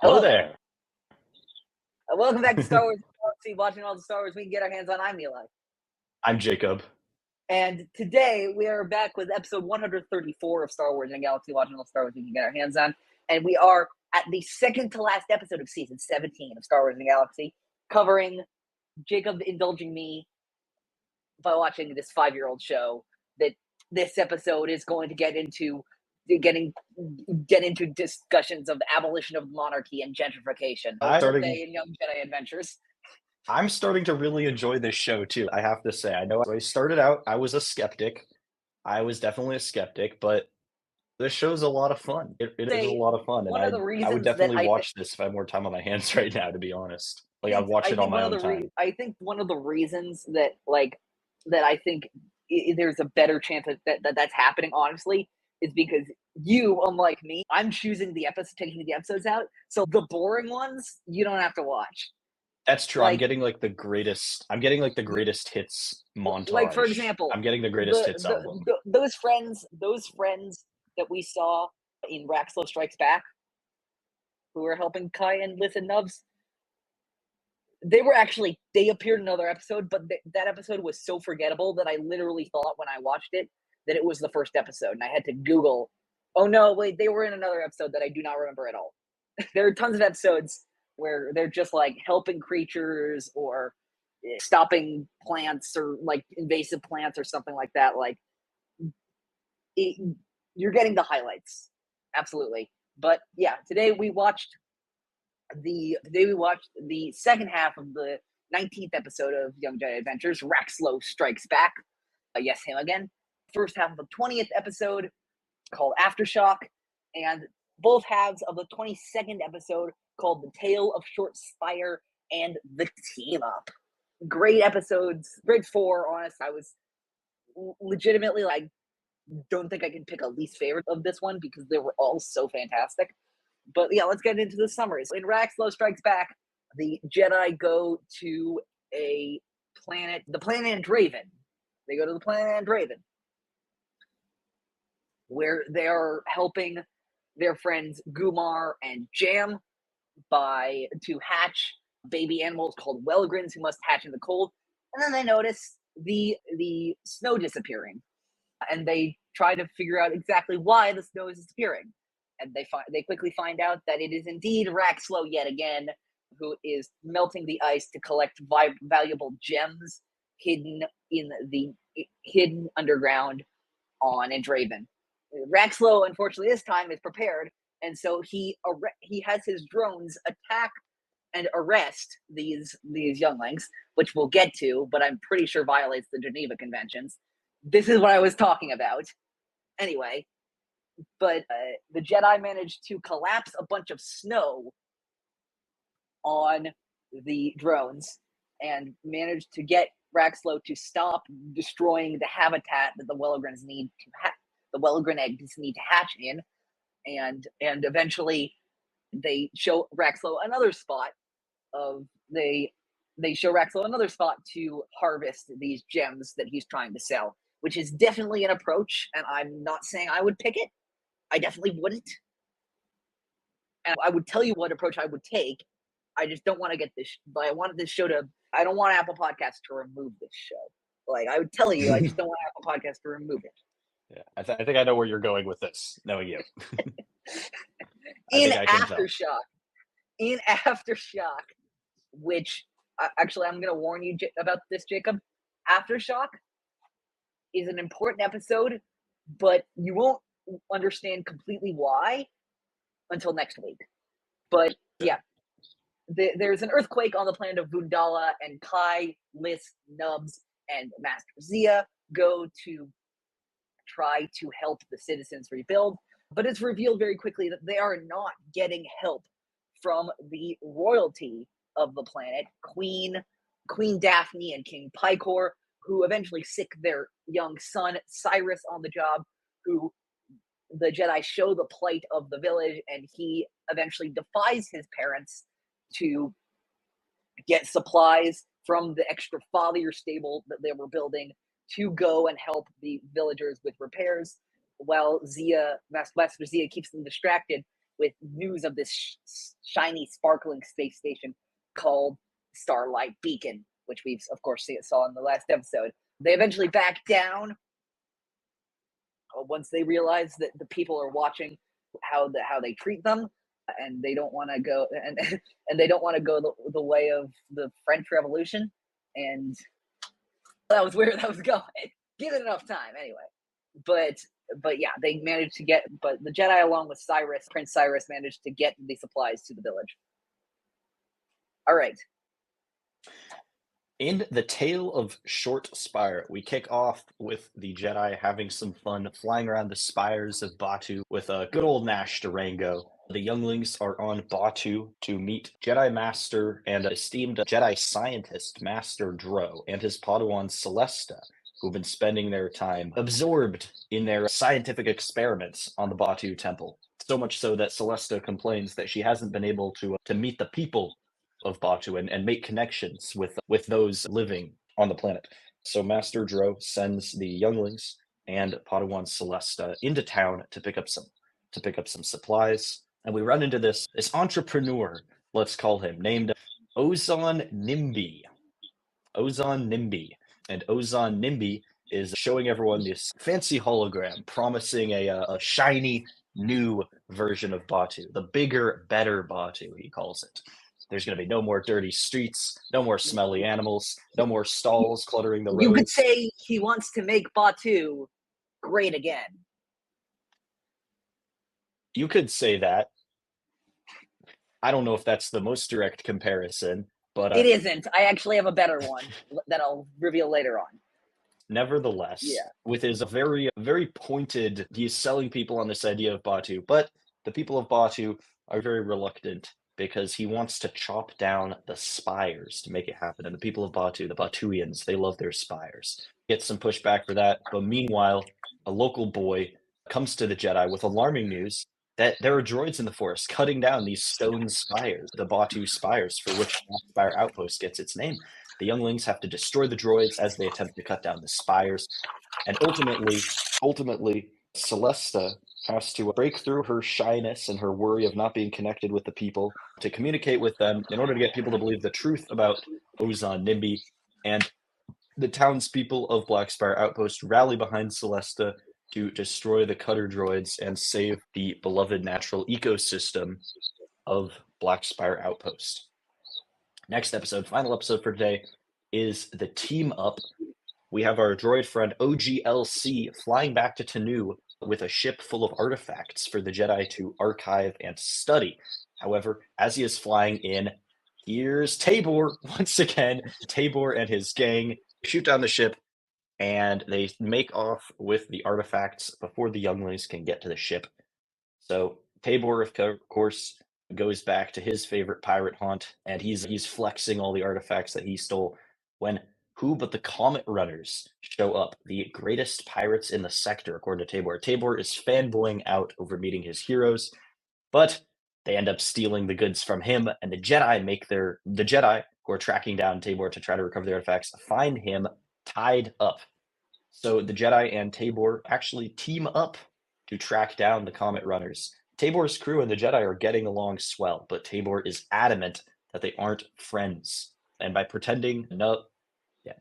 Hello Hello there. there. Welcome back to Star Wars Galaxy, watching all the Star Wars we can get our hands on. I'm Eli. I'm Jacob. And today we are back with episode 134 of Star Wars in Galaxy, watching all the Star Wars we can get our hands on. And we are at the second to last episode of season 17 of Star Wars in Galaxy, covering Jacob indulging me by watching this 5-year-old show that this episode is going to get into discussions of abolition of monarchy and gentrification. Birthday in Young Jedi Adventures. I'm starting to really enjoy this show too. I have to say, I know I started out, I was a skeptic. I was definitely a skeptic, but this show's a lot of fun. It is a lot of fun, and One of the I would reasons definitely that watch this if I had more time on my hands right now, to be honest. Like, I'd I watch it think on my one own of the time. I think one of the reasons that that I think there's a better chance that's happening, honestly, is because you, unlike me, I'm choosing the episode, taking the episodes out, so the boring ones you don't have to watch. That's true. I'm Like, getting like the greatest hits montage. like for example, I'm getting the greatest hits album. those friends that we saw in Raxlo Strikes Back, who were helping Kai and Liz and Nubs, they appeared in another episode, but that episode was so forgettable that I literally thought when I watched it that it was the first episode, and I had to Google, oh no, wait, they were in another episode that I do not remember at all. There are tons of episodes where they're just like helping creatures or stopping plants or like invasive plants or something like that. Like, you're getting the highlights, absolutely. But yeah, today we watched the second half of the 19th episode of Young Jedi Adventures, Raxlo Strikes Back. Yes, him again. First half of the 20th episode, called Aftershock, and both halves of the 22nd episode, called The Tale of Short Spire and The Team Up. Great episodes. Great 4, honest. I was legitimately like, don't think I can pick a least favorite of this one because they were all so fantastic. But yeah, let's get into the summaries. In Raxlo Strikes Back, the Jedi go to a planet, the planet Andraven. They go to the planet Andraven, where they are helping their friends Gumar and Jam to hatch baby animals called Welgrins who must hatch in the cold. And then they notice the snow disappearing, and they try to figure out exactly why the snow is disappearing. And they quickly find out that it is indeed Raxlo yet again, who is melting the ice to collect valuable gems hidden underground on Andraven. Raxlo, unfortunately, this time is prepared, and so he has his drones attack and arrest these younglings, which we'll get to, but I'm pretty sure violates the Geneva Conventions. This is what I was talking about. Anyway, but the Jedi managed to collapse a bunch of snow on the drones and managed to get Raxlo to stop destroying the habitat that the Welgrins need to the Welgrin eggs need to hatch in, and eventually they show Raxlo another spot to harvest these gems that he's trying to sell, which is definitely an approach, and I'm not saying I would pick it. I definitely wouldn't. And I would tell you what approach I would take. I just don't want to get this. But I wanted this show to. I don't want Apple Podcasts to remove this show. Like, I would tell you, I just don't want Apple Podcasts to remove it. Yeah, I think I know where you're going with this, knowing you. In Aftershock, which actually I'm going to warn you about this, Jacob. Aftershock is an important episode, but you won't understand completely why until next week. But yeah, there's an earthquake on the planet of Vundala, and Kai, Liz, Nubs, and Master Zia go to try to help the citizens rebuild, but it's revealed very quickly that they are not getting help from the royalty of the planet, Queen Daphne and King Picor, who eventually sick their young son Cyrus on the job, who the Jedi show the plight of the village, and he eventually defies his parents to get supplies from the extra father stable that they were building to go and help the villagers with repairs, while Master Zia keeps them distracted with news of this shiny, sparkling space station called Starlight Beacon, which we've, of course, saw in the last episode. They eventually back down once they realize that the people are watching how they treat them, and they don't want to go and they don't want to go the way of the French Revolution. And that was where that was going. Give it enough time, anyway. But yeah, they managed to get. But the Jedi, along with Prince Cyrus, managed to get the supplies to the village. All right. In the Tale of Short Spire, we kick off with the Jedi having some fun flying around the spires of Batuu with a good old Nash Durango. The Younglings are on Batuu to meet Jedi Master and esteemed Jedi scientist Master Drow and his Padawan Celesta, who've been spending their time absorbed in their scientific experiments on the Batuu Temple. So much so that Celesta complains that she hasn't been able to meet the people of Batuu and make connections with those living on the planet. So Master Drow sends the Younglings and Padawan Celesta into town to pick up some supplies. And we run into this entrepreneur, let's call him, named Ozon Nimby. Ozon Nimby. And Ozon Nimby is showing everyone this fancy hologram, promising a shiny new version of Batuu, the bigger, better Batuu, he calls it. There's going to be no more dirty streets, no more smelly animals, no more stalls cluttering the roads. You could say he wants to make Batuu great again. You could say that. I don't know if that's the most direct comparison, but it isn't. I actually have a better one that I'll reveal later on. Nevertheless, with his very, very pointed, he's selling people on this idea of Batuu, but the people of Batuu are very reluctant because he wants to chop down the spires to make it happen. And the people of Batuu, the Batuians, they love their spires. Get some pushback for that. But meanwhile, a local boy comes to the Jedi with alarming news that there are droids in the forest cutting down these stone spires, the Batuu spires, for which Black Spire Outpost gets its name. The Younglings have to destroy the droids as they attempt to cut down the spires. And ultimately, Celesta has to break through her shyness and her worry of not being connected with the people to communicate with them in order to get people to believe the truth about Ozon Nimby. And the townspeople of Black Spire Outpost rally behind Celesta to destroy the cutter droids and save the beloved natural ecosystem of Black Spire Outpost. Next episode, final episode for today, is the team up. We have our droid friend OGLC flying back to Tanu with a ship full of artifacts for the Jedi to archive and study. However, as he is flying in, here's Tabor once again. Tabor and his gang shoot down the ship, and they make off with the artifacts before the Younglings can get to the ship. So Tabor, of course, goes back to his favorite pirate haunt, and he's flexing all the artifacts that he stole when who but the Comet Runners show up, the greatest pirates in the sector, according to Tabor. Tabor is fanboying out over meeting his heroes, but they end up stealing the goods from him, and the Jedi who are tracking down Tabor to try to recover the artifacts find him tied up. So the Jedi and Tabor actually team up to track down the Comet Runners. Tabor's crew and the Jedi are getting along swell, but Tabor is adamant that they aren't friends. And by pretending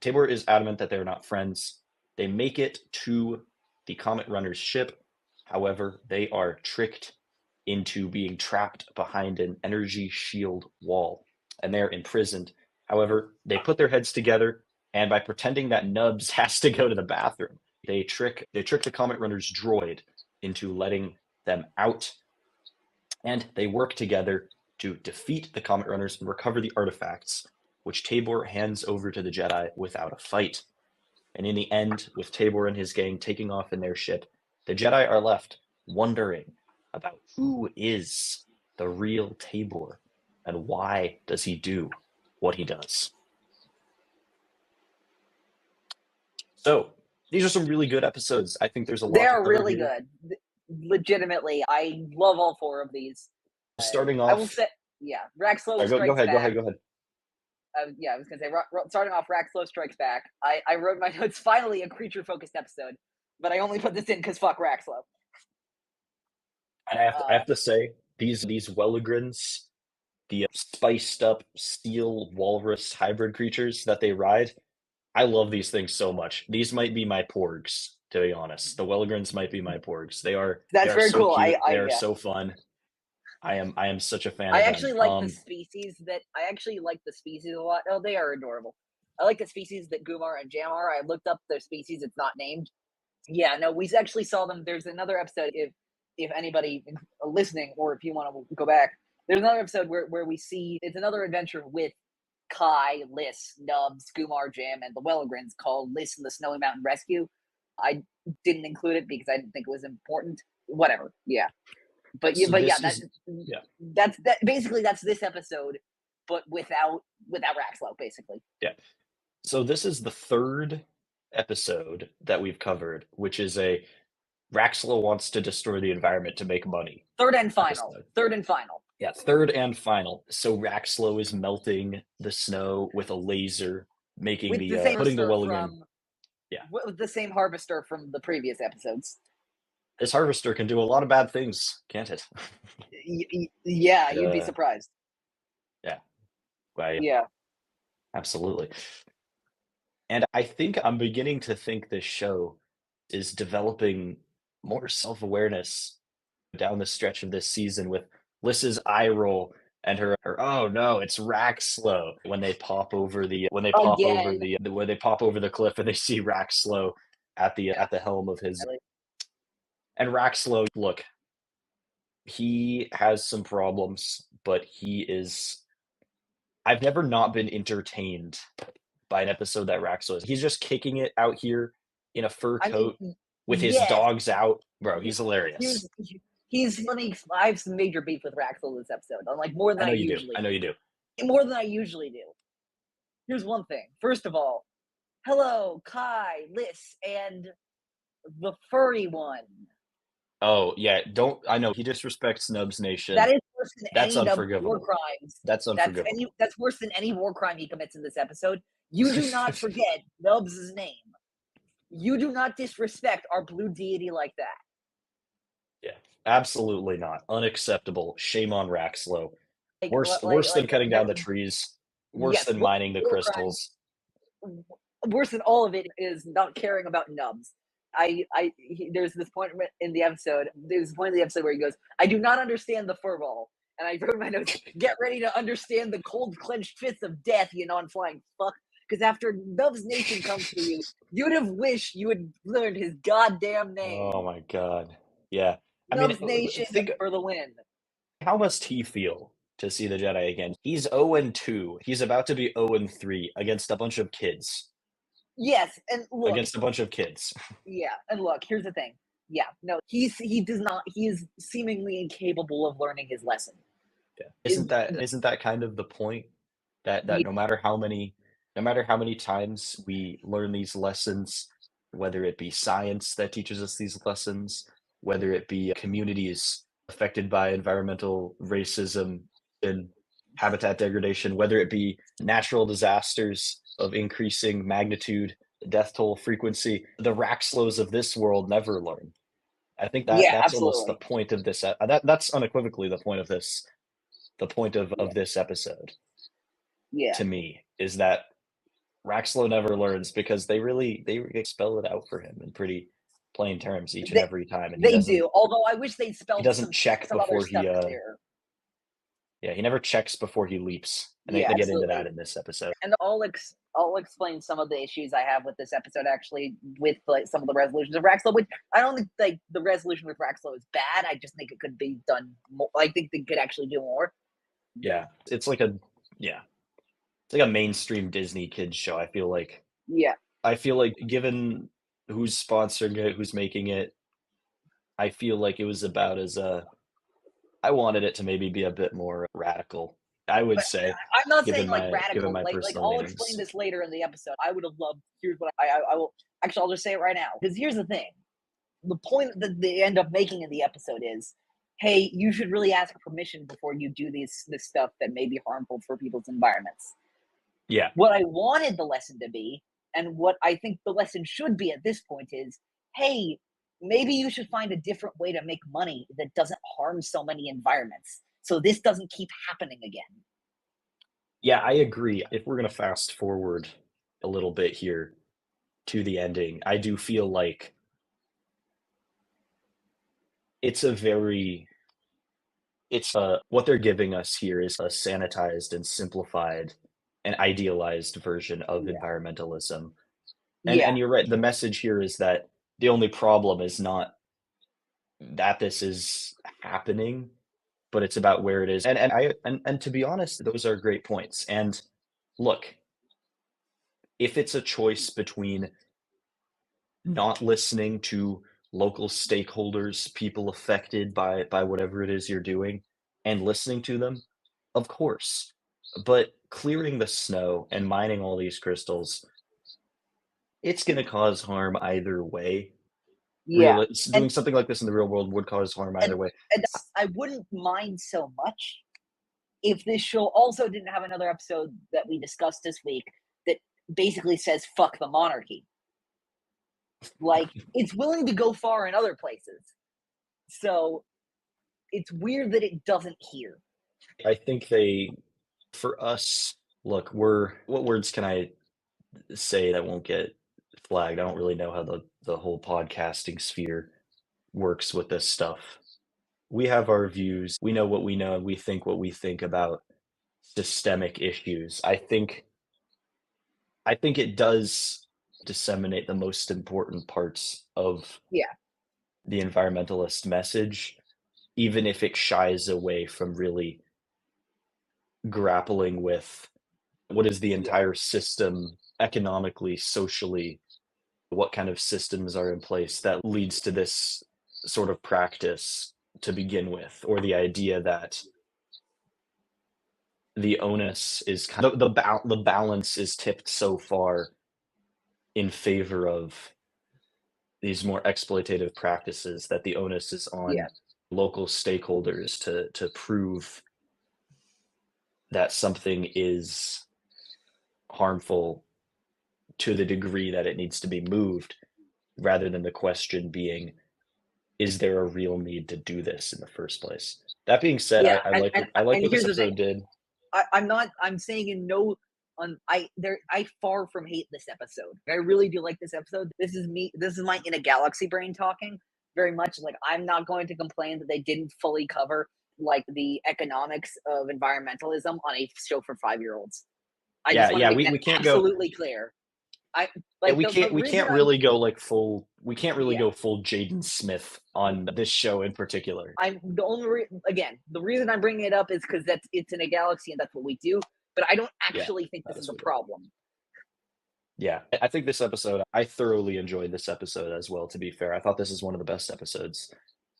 Tabor is adamant that they're not friends. They make it to the Comet Runner's ship. However, they are tricked into being trapped behind an energy shield wall, and they're imprisoned. However, they put their heads together, and by pretending that Nubs has to go to the bathroom, they trick the Comet Runner's droid into letting them out, and they work together to defeat the Comet Runners and recover the artifacts, which Tabor hands over to the Jedi without a fight. And in the end, with Tabor and his gang taking off in their ship, the Jedi are left wondering about who is the real Tabor and why does he do what he does. So these are some really good episodes. I think there's a lot. They're really good. Legitimately, I love all four of these. Starting off, I will say, Raxlo Strikes Back. Go ahead. I was going to say, starting off, Raxlo Strikes Back. I wrote my notes, finally a creature-focused episode, but I only put this in because fuck Raxlo. And I have to say, these Welligrans, the spiced up steel walrus hybrid creatures that they ride. I love these things so much. These might be my porgs, to be honest. The Welligrans might be my porgs. They That's are very so cool. cute. They are Yeah. so fun. I am such a fan I of actually them. like the species that I actually like the species a lot. Oh, they are adorable. I like the species that Gumar and Jam are. I looked up their species. It's not named. Yeah, no, we actually saw them. There's another episode if anybody listening or if you want to go back. There's another episode where we see it's another adventure with Kai, Liss, Nubs, Gumar, Jam, and the Welligrans called Liss and the Snowy Mountain Rescue. I didn't include it because I didn't think it was important. Whatever. Yeah. But yeah, So but yeah, that's basically that's this episode, but without Raxlo, basically. Yeah. So this is the third episode that we've covered, which is a Raxlo wants to destroy the environment to make money. Third and final. Episode. Third and final. Yeah, third and final. So Raxlo is melting the snow with a laser, making with the same putting the harvester Welligran. Yeah, with the same harvester from the previous episodes. This harvester can do a lot of bad things, can't it? Yeah, you'd be surprised. Yeah. Yeah. Absolutely. And I think I'm beginning to think this show is developing more self-awareness down the stretch of this season with Liss's eye roll and her oh no, it's Raxlo when they pop over the when they pop over the cliff and they see Raxlo at the helm of his. And Raxlo, look, he has some problems, but he is. I've never not been entertained by an episode that Raxlo is. He's just kicking it out here in a fur coat with his dogs out. Bro, he's hilarious. He's funny. I have some major beef with Raxlo this episode. I'm like more than I usually do. I know you do. More than I usually do. Here's one thing. First of all, hello, Kai, Liss, and the furry one. Oh yeah, don't I know he disrespects Nubs Nation. That is worse than That's any unforgivable. war crimes. That's unforgivable. That's worse than any war crime he commits in this episode. You do not forget Nubs' name. You do not disrespect our blue deity like that. Yeah, absolutely not. Unacceptable. Shame on Raxlo. Worse than cutting down the trees. Worse than mining the crystals. Worse than all of it is not caring about Nubs. There's this point in the episode. There's a point in the episode where he goes, "I do not understand the furball," and I wrote in my notes, "Get ready to understand the cold clenched fists of death, you non-flying fuck." Because after Nubs Nation comes for you, you'd have wished you had learned his goddamn name. Oh my god. Yeah. Nubs Nation for the win. How must he feel to see the Jedi again? He's 0-2. He's about to be 0-3 against a bunch of kids. Yes, and look, against a bunch of kids. Yeah, and look, here's the thing. Yeah, no, he is seemingly incapable of learning his lesson. Yeah. Isn't that kind of the point? That no matter how many times we learn these lessons, whether it be science that teaches us these lessons, whether it be communities affected by environmental racism and habitat degradation, whether it be natural disasters of increasing magnitude, death toll frequency, the Raxlos of this world never learn. I think that's absolutely. Almost the point of this. That's unequivocally the point of this. The point of this episode. Yeah. To me, is that Raxlo never learns because they spell it out for him in pretty plain terms each and every time. And they do. Although I wish they'd spelled. He doesn't check before he. Yeah, he never checks before he leaps, and they get into that in this episode. And I'll explain some of the issues I have with this episode, actually, with some of the resolutions of Raxlo. Which I don't think the resolution with Raxlo is bad. I just think it could be done more. I think they could actually do more. Yeah, it's like a mainstream Disney kids show. I feel like. Yeah. I feel like given who's sponsoring it, who's making it, I feel like it was about as I wanted it to maybe be a bit more radical. I would say. I'm not saying like radical. Like I'll leanings. Explain this later in the episode. I would have loved. Here's what I will. Actually, I'll just say it right now. Because here's the thing. The point that they end up making in the episode is, hey, you should really ask permission before you do this stuff that may be harmful for people's environments. Yeah. What I wanted the lesson to be, and what I think the lesson should be at this point is, hey, maybe you should find a different way to make money that doesn't harm so many environments, so this doesn't keep happening again. Yeah, I agree. If we're gonna fast forward a little bit here to the ending, I do feel like it's a very it's what they're giving us here is a sanitized and simplified and idealized version of Yeah. environmentalism. Yeah. And you're right, the message here is that the only problem is not that this is happening, but it's about where it is. And to be honest, those are great points. And look, if it's a choice between not listening to local stakeholders, people affected by whatever it is you're doing, and listening to them, of course. But clearing the snow and mining all these crystals, it's gonna cause harm either way. Yeah. Doing something like this in the real world would cause harm either way. And I wouldn't mind so much if this show also didn't have another episode that we discussed this week that basically says fuck the monarchy. Like, it's willing to go far in other places. So it's weird that it doesn't here. I think for us, look, what words can I say that won't get flagged? I don't really know how the whole podcasting sphere works with this stuff. We have our views. We know what we know, and we think what we think about systemic issues. I think it does disseminate the most important parts of Yeah. the environmentalist message, even if it shies away from really grappling with what is the entire system economically, socially, what kind of systems are in place that leads to this sort of practice to begin with, or the idea that the onus is kind of the balance is tipped so far in favor of these more exploitative practices that the onus is on Yeah. local stakeholders to prove that something is harmful to the degree that it needs to be moved, rather than the question being, is there a real need to do this in the first place? That being said, Yeah. I like what this Here's the episode thing. did. I'm saying in no I far from hate this episode. I really do like this episode. This is my in a galaxy brain talking. Very much like, I'm not going to complain that they didn't fully cover like the economics of environmentalism on a show for 5-year-olds. I just want to make We that can't go. absolutely clear. I Yeah, like the we reason can't really go like full. We can't really Yeah. go full Jaden Smith on this show in particular. I'm the only again, the reason I'm bringing it up is because it's in a galaxy and that's what we do. But I don't actually think this is a problem. Yeah, I think this episode, I thoroughly enjoyed this episode as well, to be fair. I thought this is one of the best episodes,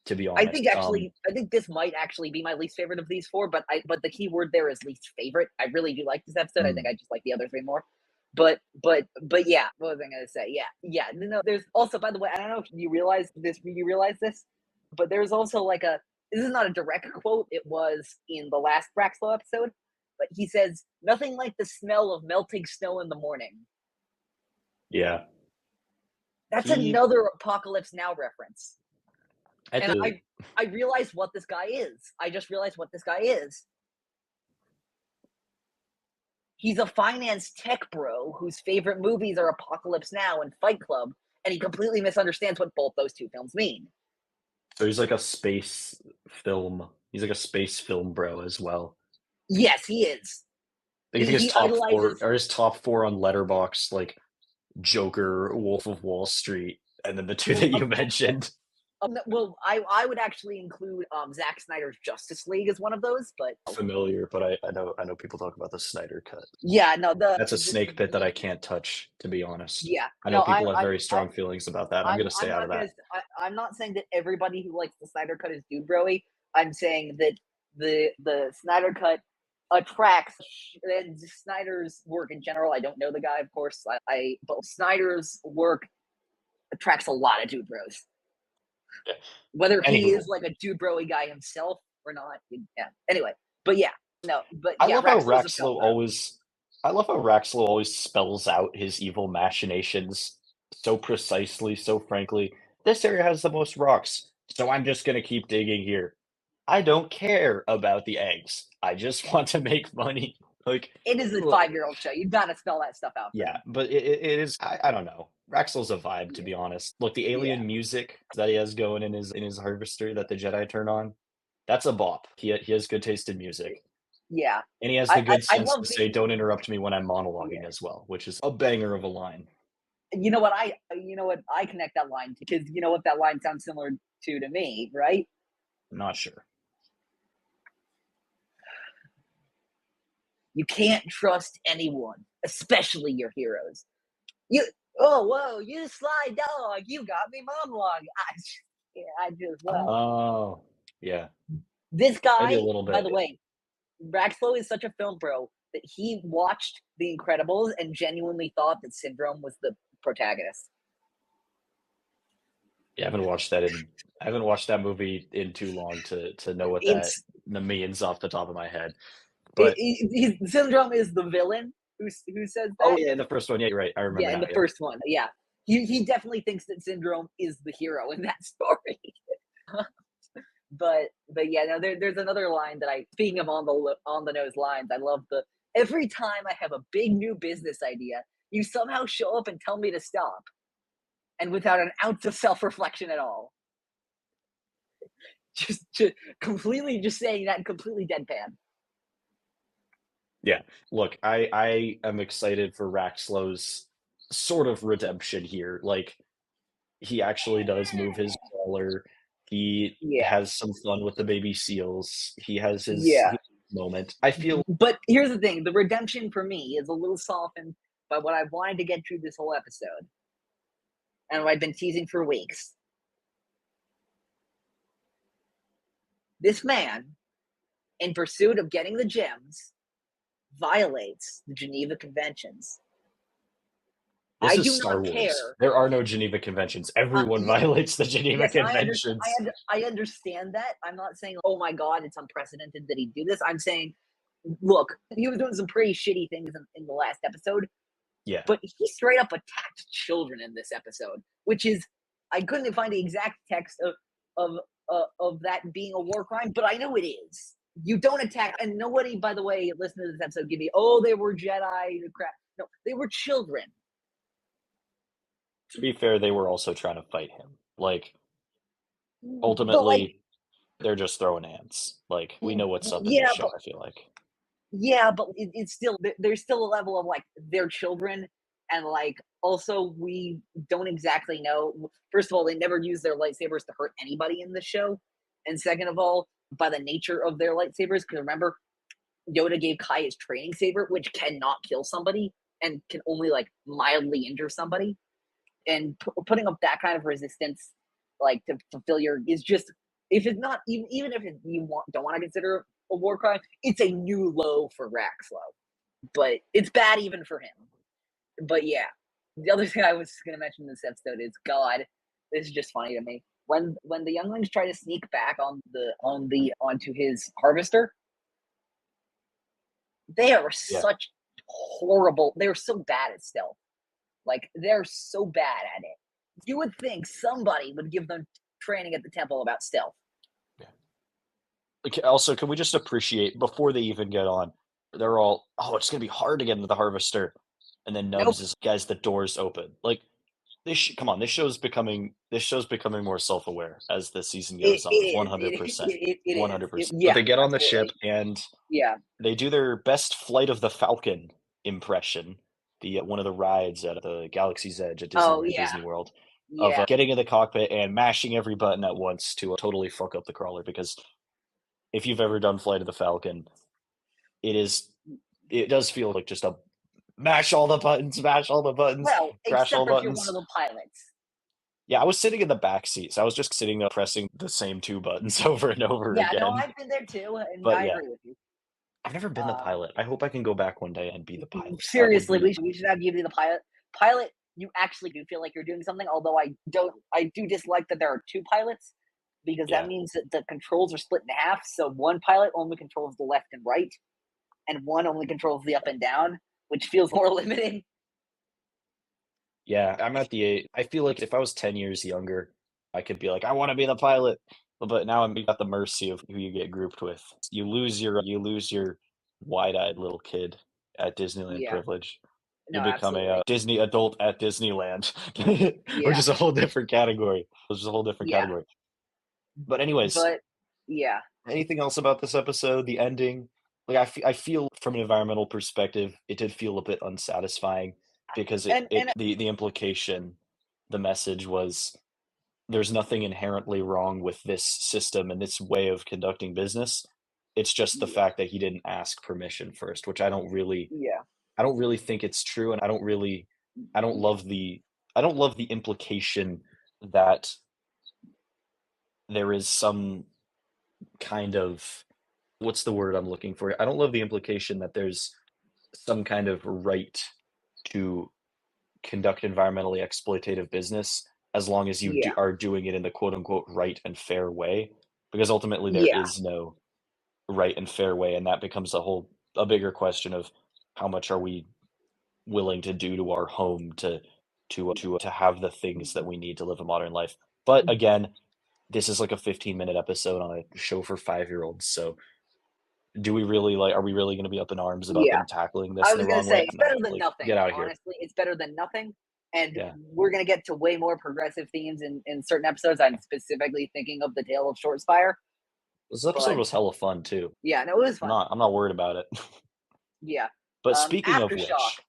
to be honest. I think this might actually be my least favorite of these four, but the key word there is least favorite. I really do like this episode. I think I just like the other three more. But yeah, what was I gonna say? Yeah. No, there's also, by the way, I don't know if you realize this, but there's also like this is not a direct quote. It was in the last Raxlo episode, but he says, "Nothing like the smell of melting snow in the morning." Yeah. That's another Apocalypse Now reference. I realized what this guy is. I just realized what this guy is. He's a finance tech bro whose favorite movies are Apocalypse Now and Fight Club, and he completely misunderstands what both those two films mean. So he's like a space film. He's like a space film bro as well. Yes, he is. I think his top four on Letterboxd, like Joker, Wolf of Wall Street, and then the two that you mentioned. Well, I would actually include Zack Snyder's Justice League as one of those, but familiar. But I know people talk about the Snyder cut. Yeah, no, that's a snake pit that I can't touch, to be honest. Yeah, I know people have very strong feelings about that. I'm going to stay out of that. I'm not saying that everybody who likes the Snyder cut is dude broy. I'm saying that the Snyder cut attracts, and Snyder's work in general. I don't know the guy, of course. But Snyder's work attracts a lot of dude bros. Yeah. Whether he is like a dude broy guy himself or not. Yeah. Anyway, but yeah, no, but I love how Raxlo always spells out his evil machinations so precisely, so frankly. this area has the most rocks, so I'm just gonna keep digging here. I don't care about the eggs. I just want to make money. Like, It is a look, 5-year-old show. You've got to spell that stuff out for yeah, them. but it is. I don't know. Raxel's a vibe, to Yeah. be honest. Look, the Yeah. alien music that he has going in his harvester that the Jedi turn on, that's a bop. He has good taste in music. Yeah. And he has I, the I, good I sense love to say, being, "Don't interrupt me when I'm monologuing" yeah. as well, which is a banger of a line. You know what I connect that line to, because you know what that line sounds similar to me, right? Not sure. You can't trust anyone, especially your heroes. You oh whoa, you sly dog, you got me monologue. I just well. Oh, yeah, This maybe a guy, little by bit. the way, Raxlo is such a film bro that he watched The Incredibles and genuinely thought that Syndrome was the protagonist. Yeah, I haven't watched that movie in too long to know what that It's the means off the top of my head. But Syndrome is the villain who says oh that. yeah, in the first one, yeah, you're right. I remember Yeah, in now. the Yeah, first one, yeah. He definitely thinks that Syndrome is the hero in that story. But yeah, no, there's another line that speaking of on the nose lines, I love the every time I have a big new business idea, you somehow show up and tell me to stop, and without an ounce of self reflection at all. Just completely just saying that completely deadpan. yeah. Look, I am excited for Raxlo's sort of redemption here. Like, he actually does move his crawler. He Yeah, has some fun with the baby seals. yeah. He moment. I feel But here's the thing: the redemption for me is a little softened by what I've wanted to get through this whole episode, and what I've been teasing for weeks. This man, in pursuit of getting the gems, violates the Geneva Conventions. this I is do Star not Wars. care. There are no Geneva Conventions. Everyone Yeah, violates the Geneva yes, Conventions. I understand that. I'm not saying, oh my god, it's unprecedented that he do this. I'm saying, look, he was doing some pretty shitty things in the last episode, Yeah. but he straight up attacked children in this episode, which is I couldn't find the exact text of that being a war crime, but I know it is. You don't attack, and nobody, by the way, listen to this episode, give me, oh, they were Jedi, crap. No, they were children. To be fair, they were also trying to fight him. Like, But like, ultimately, they're just throwing hands. Like, we know what's up in this yeah, show, I feel like. but it's still there's still a level of like they're children, and like also we don't exactly know. First of all, they never use their lightsabers to hurt anybody in the show, and second of all, by the nature of their lightsabers, because remember, Yoda gave Kai his training saber, which cannot kill somebody and can only like mildly injure somebody, and putting up that kind of resistance, like to fulfill your is just if it's not even if don't want to consider a war crime, it's a new low for Raxlo. But it's bad even for him. But yeah, the other thing I was going to mention in this episode is God. This is just funny to me. When the younglings try to sneak back onto his harvester, they are Yeah. such horrible. They're so bad at stealth. Like they're so bad at it. You would think somebody would give them training at the temple about stealth. Okay, also, can we just appreciate before they even get on, they're all, oh, it's gonna be hard to get into the harvester, and then Nope. Nubs is, guys, the door's open. Like, come on, this show's becoming more self aware as the season It goes on, is. 100%, It one is. hundred percent. But Yeah, they get on the ship absolutely. and Yeah. they do their best Flight of the Falcon impression, the one of the rides at the Galaxy's Edge at Oh Disneyland, yeah. Disney World, of Yeah. getting in the cockpit and mashing every button at once to totally fuck up the crawler. Because if you've ever done Flight of the Falcon, it does feel like just a mash all the buttons, Well, crash except all for if you're one of buttons. the pilots. Yeah, I was sitting in the back seat, so I was just sitting there pressing the same two buttons over and over Yeah. No, again. I've been there too, and But I yeah, agree with you. I've never been the Um, pilot. I hope I can go back one day and be the pilot. That would seriously, be we should have you be the pilot. Pilot, you actually do feel like you're doing something. Although I do dislike that there are two pilots because that yeah. means that the controls are split in half. So one pilot only controls the left and right, and one only controls the up and down, which feels more limiting. Yeah, I'm at the age I feel like if I was 10 years younger, I could be like, I want to be the pilot, but now I'm at the mercy of who you get grouped with. You lose your wide-eyed little kid at Disneyland Yeah. privilege. You No, become a absolutely. Disney adult at Disneyland, which Yeah. is a whole different category. Which is a whole different Yeah. category. But anyways, But yeah. anything else about this episode? The ending, like I feel from an environmental perspective, it did feel a bit unsatisfying because And the implication, the message was there's nothing inherently wrong with this system and this way of conducting business. It's just the fact that he didn't ask permission first, which yeah. I don't really think it's true, and I don't Yeah. love the I don't love the implication that there is some kind of what's the word I'm looking for? I don't love the implication that there's some kind of right to conduct environmentally exploitative business as long as Yeah. are doing it in the quote unquote right and fair way, because ultimately there Yeah. is no right and fair way, and that becomes a bigger question of how much are we willing to do to our home to have the things that we need to live a modern life. But again, this is like a 15-minute episode on a show for 5-year-olds, so do we really are we really going to be up in arms about Yeah. them tackling this I in the was gonna wrong way? say it's No, better than like nothing. get out of here. Honestly, it's better than nothing. And Yeah, we're gonna get to way more progressive themes in certain episodes. I'm specifically thinking of the Tale of Short Spire. this episode But was hella fun too. yeah, no, it was fun. I'm not worried about it. Yeah. But speaking of Aftershock. which,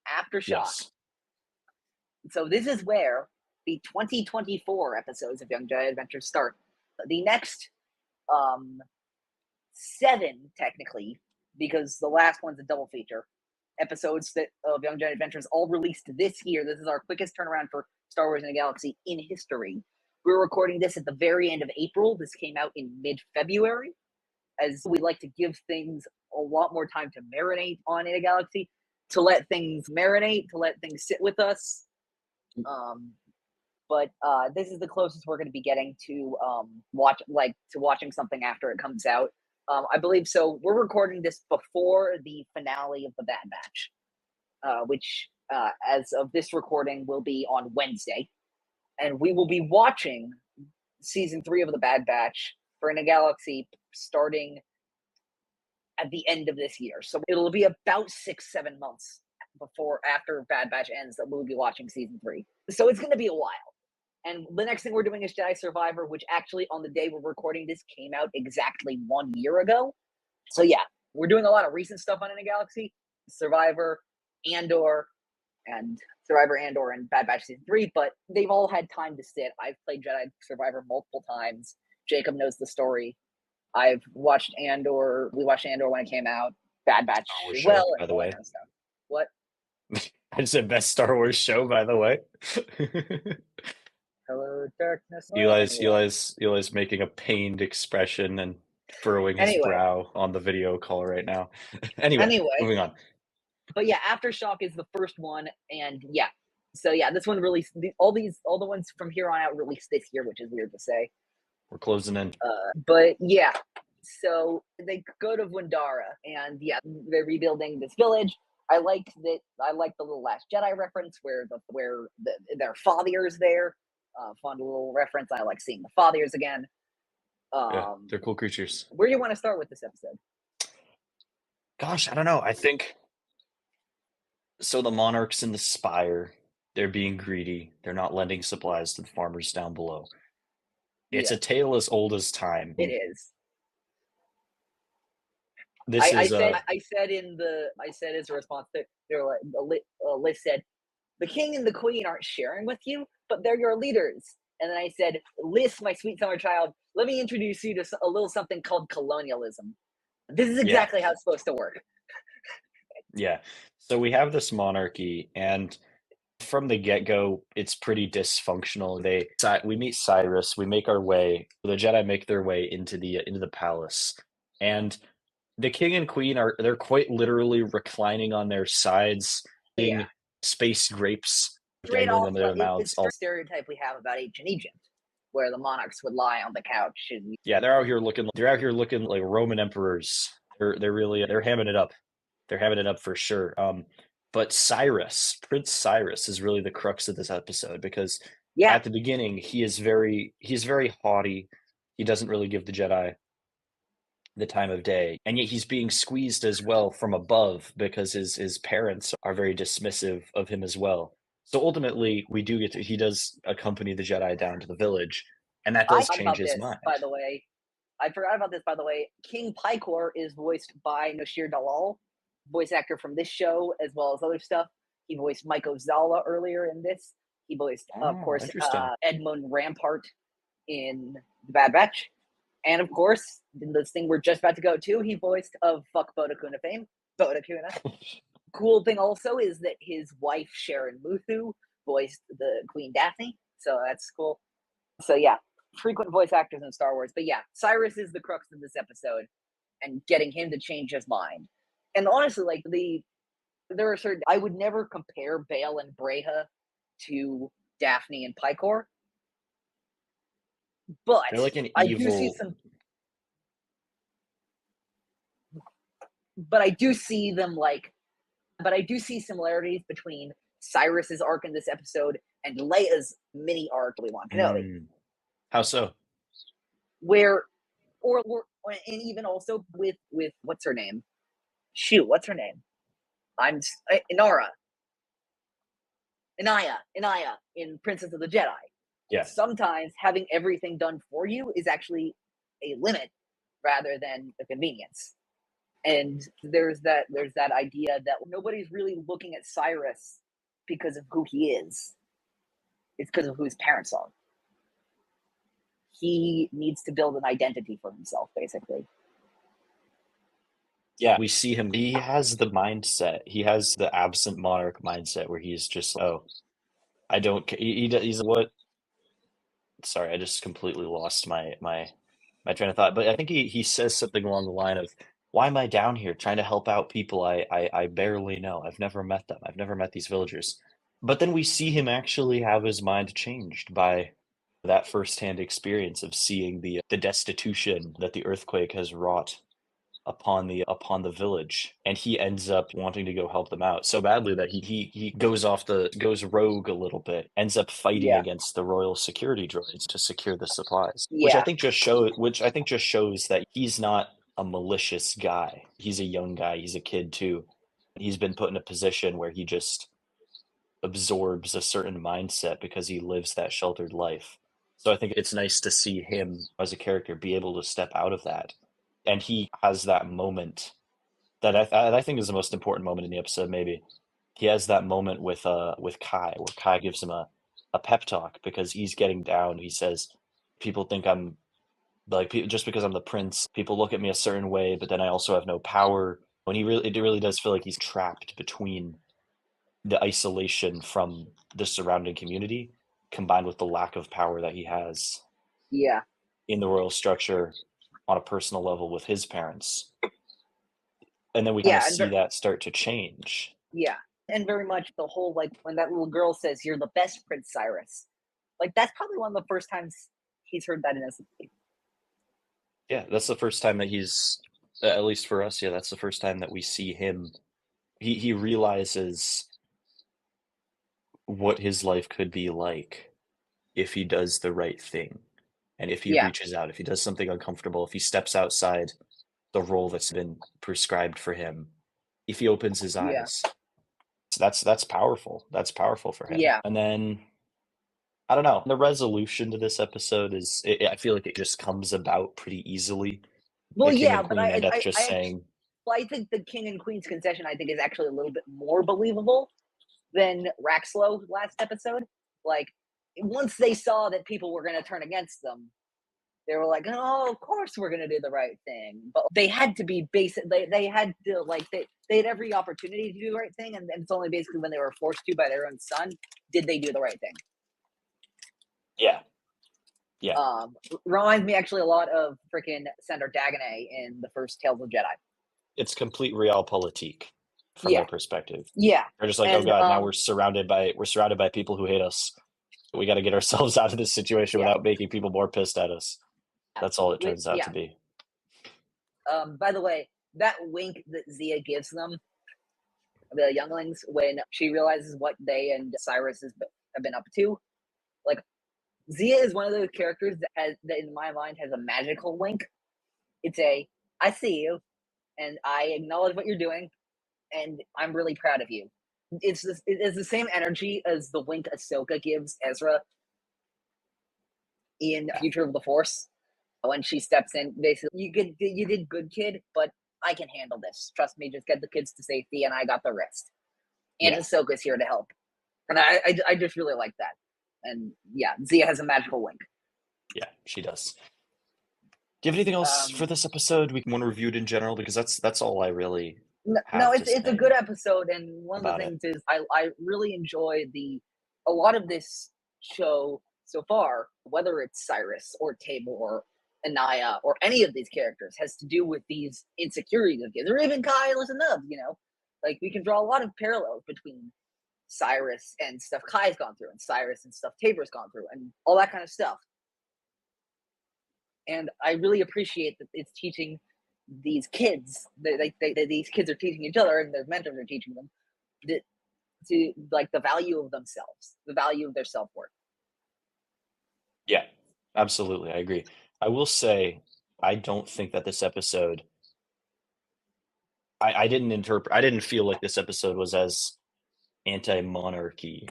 Aftershock. yes, So this is where the 2024 episodes of Young Jedi Adventures start. The next um 7, technically, because the last one's a double feature, episodes that of Young Jedi Adventures all released this year. This is our quickest turnaround for Star Wars in a Galaxy in history. We're recording this at the very end of April. This came out in mid-February, as we like to give things a lot more time to marinate on in a Galaxy, to let things marinate, to let things sit with us. But this is the closest we're going to be getting to watching something after it comes out. I believe so. We're recording this before the finale of the Bad Batch, which, as of this recording, will be on Wednesday, and we will be watching season 3 of the Bad Batch for In a Galaxy starting at the end of this year. So it'll be about 6-7 months after Bad Batch ends that we'll be watching season 3. So it's going to be a while. And the next thing we're doing is Jedi Survivor, which actually on the day we're recording this came out exactly 1 year ago. So yeah, we're doing a lot of recent stuff on In a Galaxy, Survivor, Andor, and Bad Batch Season 3, but they've all had time to sit. I've played Jedi Survivor multiple times. Jacob knows the story. I've watched Andor. We watched Andor when it came out. Bad Batch as show, well, by and the all that way. kind of stuff. What? I said best Star Wars show, by the way. Hello, darkness. Eli's making a pained expression and furrowing his Anyway, brow on the video call right now. Anyway, moving on. But yeah, Aftershock is the first one, and yeah. So yeah, this one released all the ones from here on out released this year, which is weird to say. We're closing in. But yeah, so they go to Wundara, and yeah, they're rebuilding this village. I like the little Last Jedi reference where their father's there. Fun little reference. I like seeing the fathers again. Yeah, they're cool creatures. Where do you want to start with this episode? Gosh, I don't know. I think so. The monarchs in the spire, they're being greedy. They're not lending supplies to the farmers down below. It's a tale as old as time. It is. I said as a response that Liz said, the king and the queen aren't sharing with you, but they're your leaders. And then I said, Liz, my sweet summer child, let me introduce you to a little something called colonialism. This is exactly how it's supposed to work. Yeah. So we have this monarchy, and from the get-go, it's pretty dysfunctional. We meet Cyrus, we make our way, the Jedi make their way into the palace, and the king and queen they're quite literally reclining on their sides, eating space grapes, dangling in their mouths. It's the stereotype we have about ancient Egypt, where the monarchs would lie on the couch. Yeah, they're out here looking like Roman emperors. They're hamming it up. They're having it up for sure. But Prince Cyrus is really the crux of this episode, because Yeah. At the beginning, he's very haughty. He doesn't really give the Jedi the time of day, and yet he's being squeezed as well from above because his parents are very dismissive of him as well. So ultimately, we do get to he does accompany the Jedi down to the village, and that I does forgot change about his this, mind. by the way. I forgot about this, by the way. King Picor is voiced by Noshir Dalal, voice actor from this show as well as other stuff. He voiced Mike Ozala earlier in this. He voiced, of Oh, course, interesting. Edmund Rampart in The Bad Batch. And of course, in this thing we're just about to go to, he voiced of Fuck Boda Kuna fame, Boda Kuna. Cool thing also is that his wife, Sharon Muthu, voiced the Queen Daphne. So that's cool. So yeah, frequent voice actors in Star Wars. But yeah, Cyrus is the crux of this episode and getting him to change his mind. And honestly, like there are certain, I would never compare Bail and Breha to Daphne and Picor. But They're like an I do see evil. some, but I do see them like, but I do see similarities between Cyrus's arc in this episode and Leia's mini arc, Obi-Wan Kenobi. How so? Where, or and even also with what's her name? Shoot, what's her name? Inara. Inaya in Princess of the Jedi. Yeah. Sometimes having everything done for you is actually a limit rather than a convenience. And there's that idea that nobody's really looking at Cyrus because of who he is. It's because of who his parents are. He needs to build an identity for himself, basically. Yeah, we see him. He has the mindset. He has the absent monarch mindset where he's just, oh, I don't. He's what? Sorry, I just completely lost my train of thought. But I think he says something along the line of, "Why am I down here trying to help out people I barely know? I've never met them. I've never met these villagers." But then we see him actually have his mind changed by that firsthand experience of seeing the destitution that the earthquake has wrought upon the village, and he ends up wanting to go help them out so badly that he goes rogue a little bit, ends up fighting against the royal security droids to secure the supplies, which I think just shows that he's not a malicious guy. He's a young guy, he's a kid too. He's been put in a position where he just absorbs a certain mindset because he lives that sheltered life. So I think it's nice to see him as a character be able to step out of that. And he has that moment that I think is the most important moment in the episode. Maybe he has that moment with Kai, where Kai gives him a pep talk because he's getting down. He says, "People think I'm like just because I'm the prince. People look at me a certain way, but then I also have no power." When it really does feel like he's trapped between the isolation from the surrounding community, combined with the lack of power that he has. Yeah. In the royal structure, on a personal level with his parents. And then we kind of see that start to change. Yeah. And very much the whole, like, when that little girl says, "You're the best, Prince Cyrus." Like, that's probably one of the first times he's heard that in his life. Yeah, that's the first time that he's, at least for us, that's the first time that we see him. He realizes what his life could be like if he does the right thing. And if he reaches out, if he does something uncomfortable, if he steps outside the role that's been prescribed for him, if he opens his eyes. That's powerful. That's powerful for him. Yeah. And then I don't know. The resolution to this episode is I feel like it just comes about pretty easily. Well, the king yeah, and but queen end up just saying, I think the king and queen's concession, I think, is actually a little bit more believable than Raxlo last episode. Like, once they saw that people were going to turn against them, they were like, "Oh, of course we're going to do the right thing." But they had to be basic. They had to, like, they had every opportunity to do the right thing, and it's only basically when they were forced to by their own son did they do the right thing. Yeah. Reminds me actually a lot of freaking Senator Dagonet in the first Tales of Jedi. It's complete realpolitik from their perspective. Yeah. They're just like, oh god, now we're surrounded by people who hate us. We got to get ourselves out of this situation without making people more pissed at us. That's all it turns out to be. By the way, that wink that Zia gives them, the younglings, when she realizes what they and Cyrus have been up to, Like, Zia is one of those characters that in my mind has a magical wink. It's I see you, and I acknowledge what you're doing, and I'm really proud of you. It is the same energy as the wink Ahsoka gives Ezra in Future of the Force when she steps in. Basically, you did good, kid, but I can handle this. Trust me, just get the kids to safety, and I got the rest. And Ahsoka's here to help, and I just really like that. And yeah, Zia has a magical wink. Yeah, she does. Do you have anything else for this episode we want to review it in general? Because that's all I really no, it's a good episode, and one of the things is I really enjoy a lot of this show so far, whether it's Cyrus or Tabor or Anaya or any of these characters, has to do with these insecurities of kids, or even Kyle and Nubs, you know? Like, we can draw a lot of parallels between Cyrus and stuff Kai's gone through, and Cyrus and stuff Tabor's gone through, and all that kind of stuff. And I really appreciate that it's teaching these kids, these kids are teaching each other, and their mentors are teaching them to like the value of themselves, the value of their self-worth. Yeah, absolutely. I agree. I will say, I don't think that this episode, I didn't feel like this episode was as anti-monarchy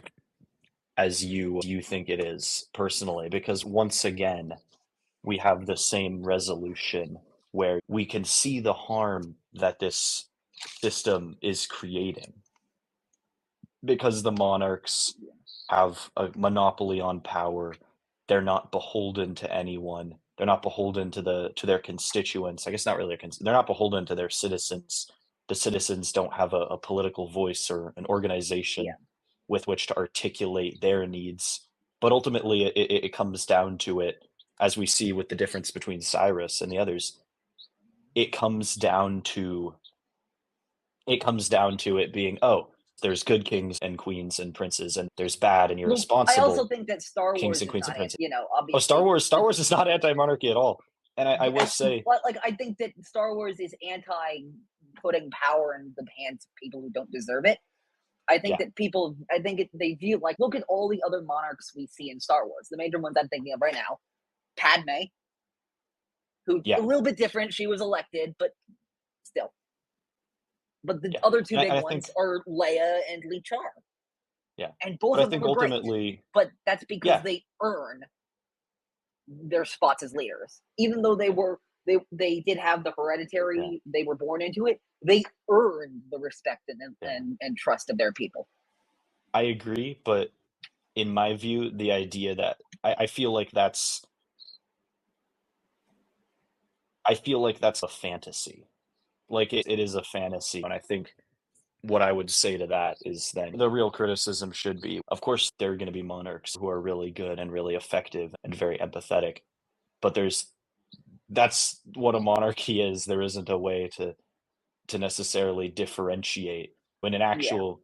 as you think it is personally, because once again, we have the same resolution where we can see the harm that this system is creating, because the monarchs have a monopoly on power. They're not beholden to anyone. They're not beholden to their constituents. I guess not really. They're not beholden to their citizens. The citizens don't have a political voice or an organization with which to articulate their needs. But ultimately, it comes down to it, as we see with the difference between Cyrus and the others. It comes down to it being, oh, there's good kings and queens and princes, and there's bad and irresponsible. I also think that Star Wars kings and queens and princes. Obviously. Star Wars is not anti-monarchy at all. And I will say, like, I think that Star Wars is anti putting power in the hands of people who don't deserve it. I think that they view, like, look at all the other monarchs we see in Star Wars. The major ones I'm thinking of right now, Padme, who a little bit different. She was elected, but still. But the other two big ones are Leia and Lee Char. Yeah. And both of them are great. But that's because they earn their spots as leaders. Even though they did have the hereditary, they were born into it, they earned the respect and trust of their people. I agree, but in my view, the idea that I feel like that's a fantasy. Like, it is a fantasy. And I think what I would say to that is then the real criticism should be, of course, there are going to be monarchs who are really good and really effective and very empathetic. But that's what a monarchy is. There isn't a way to necessarily differentiate. When an actual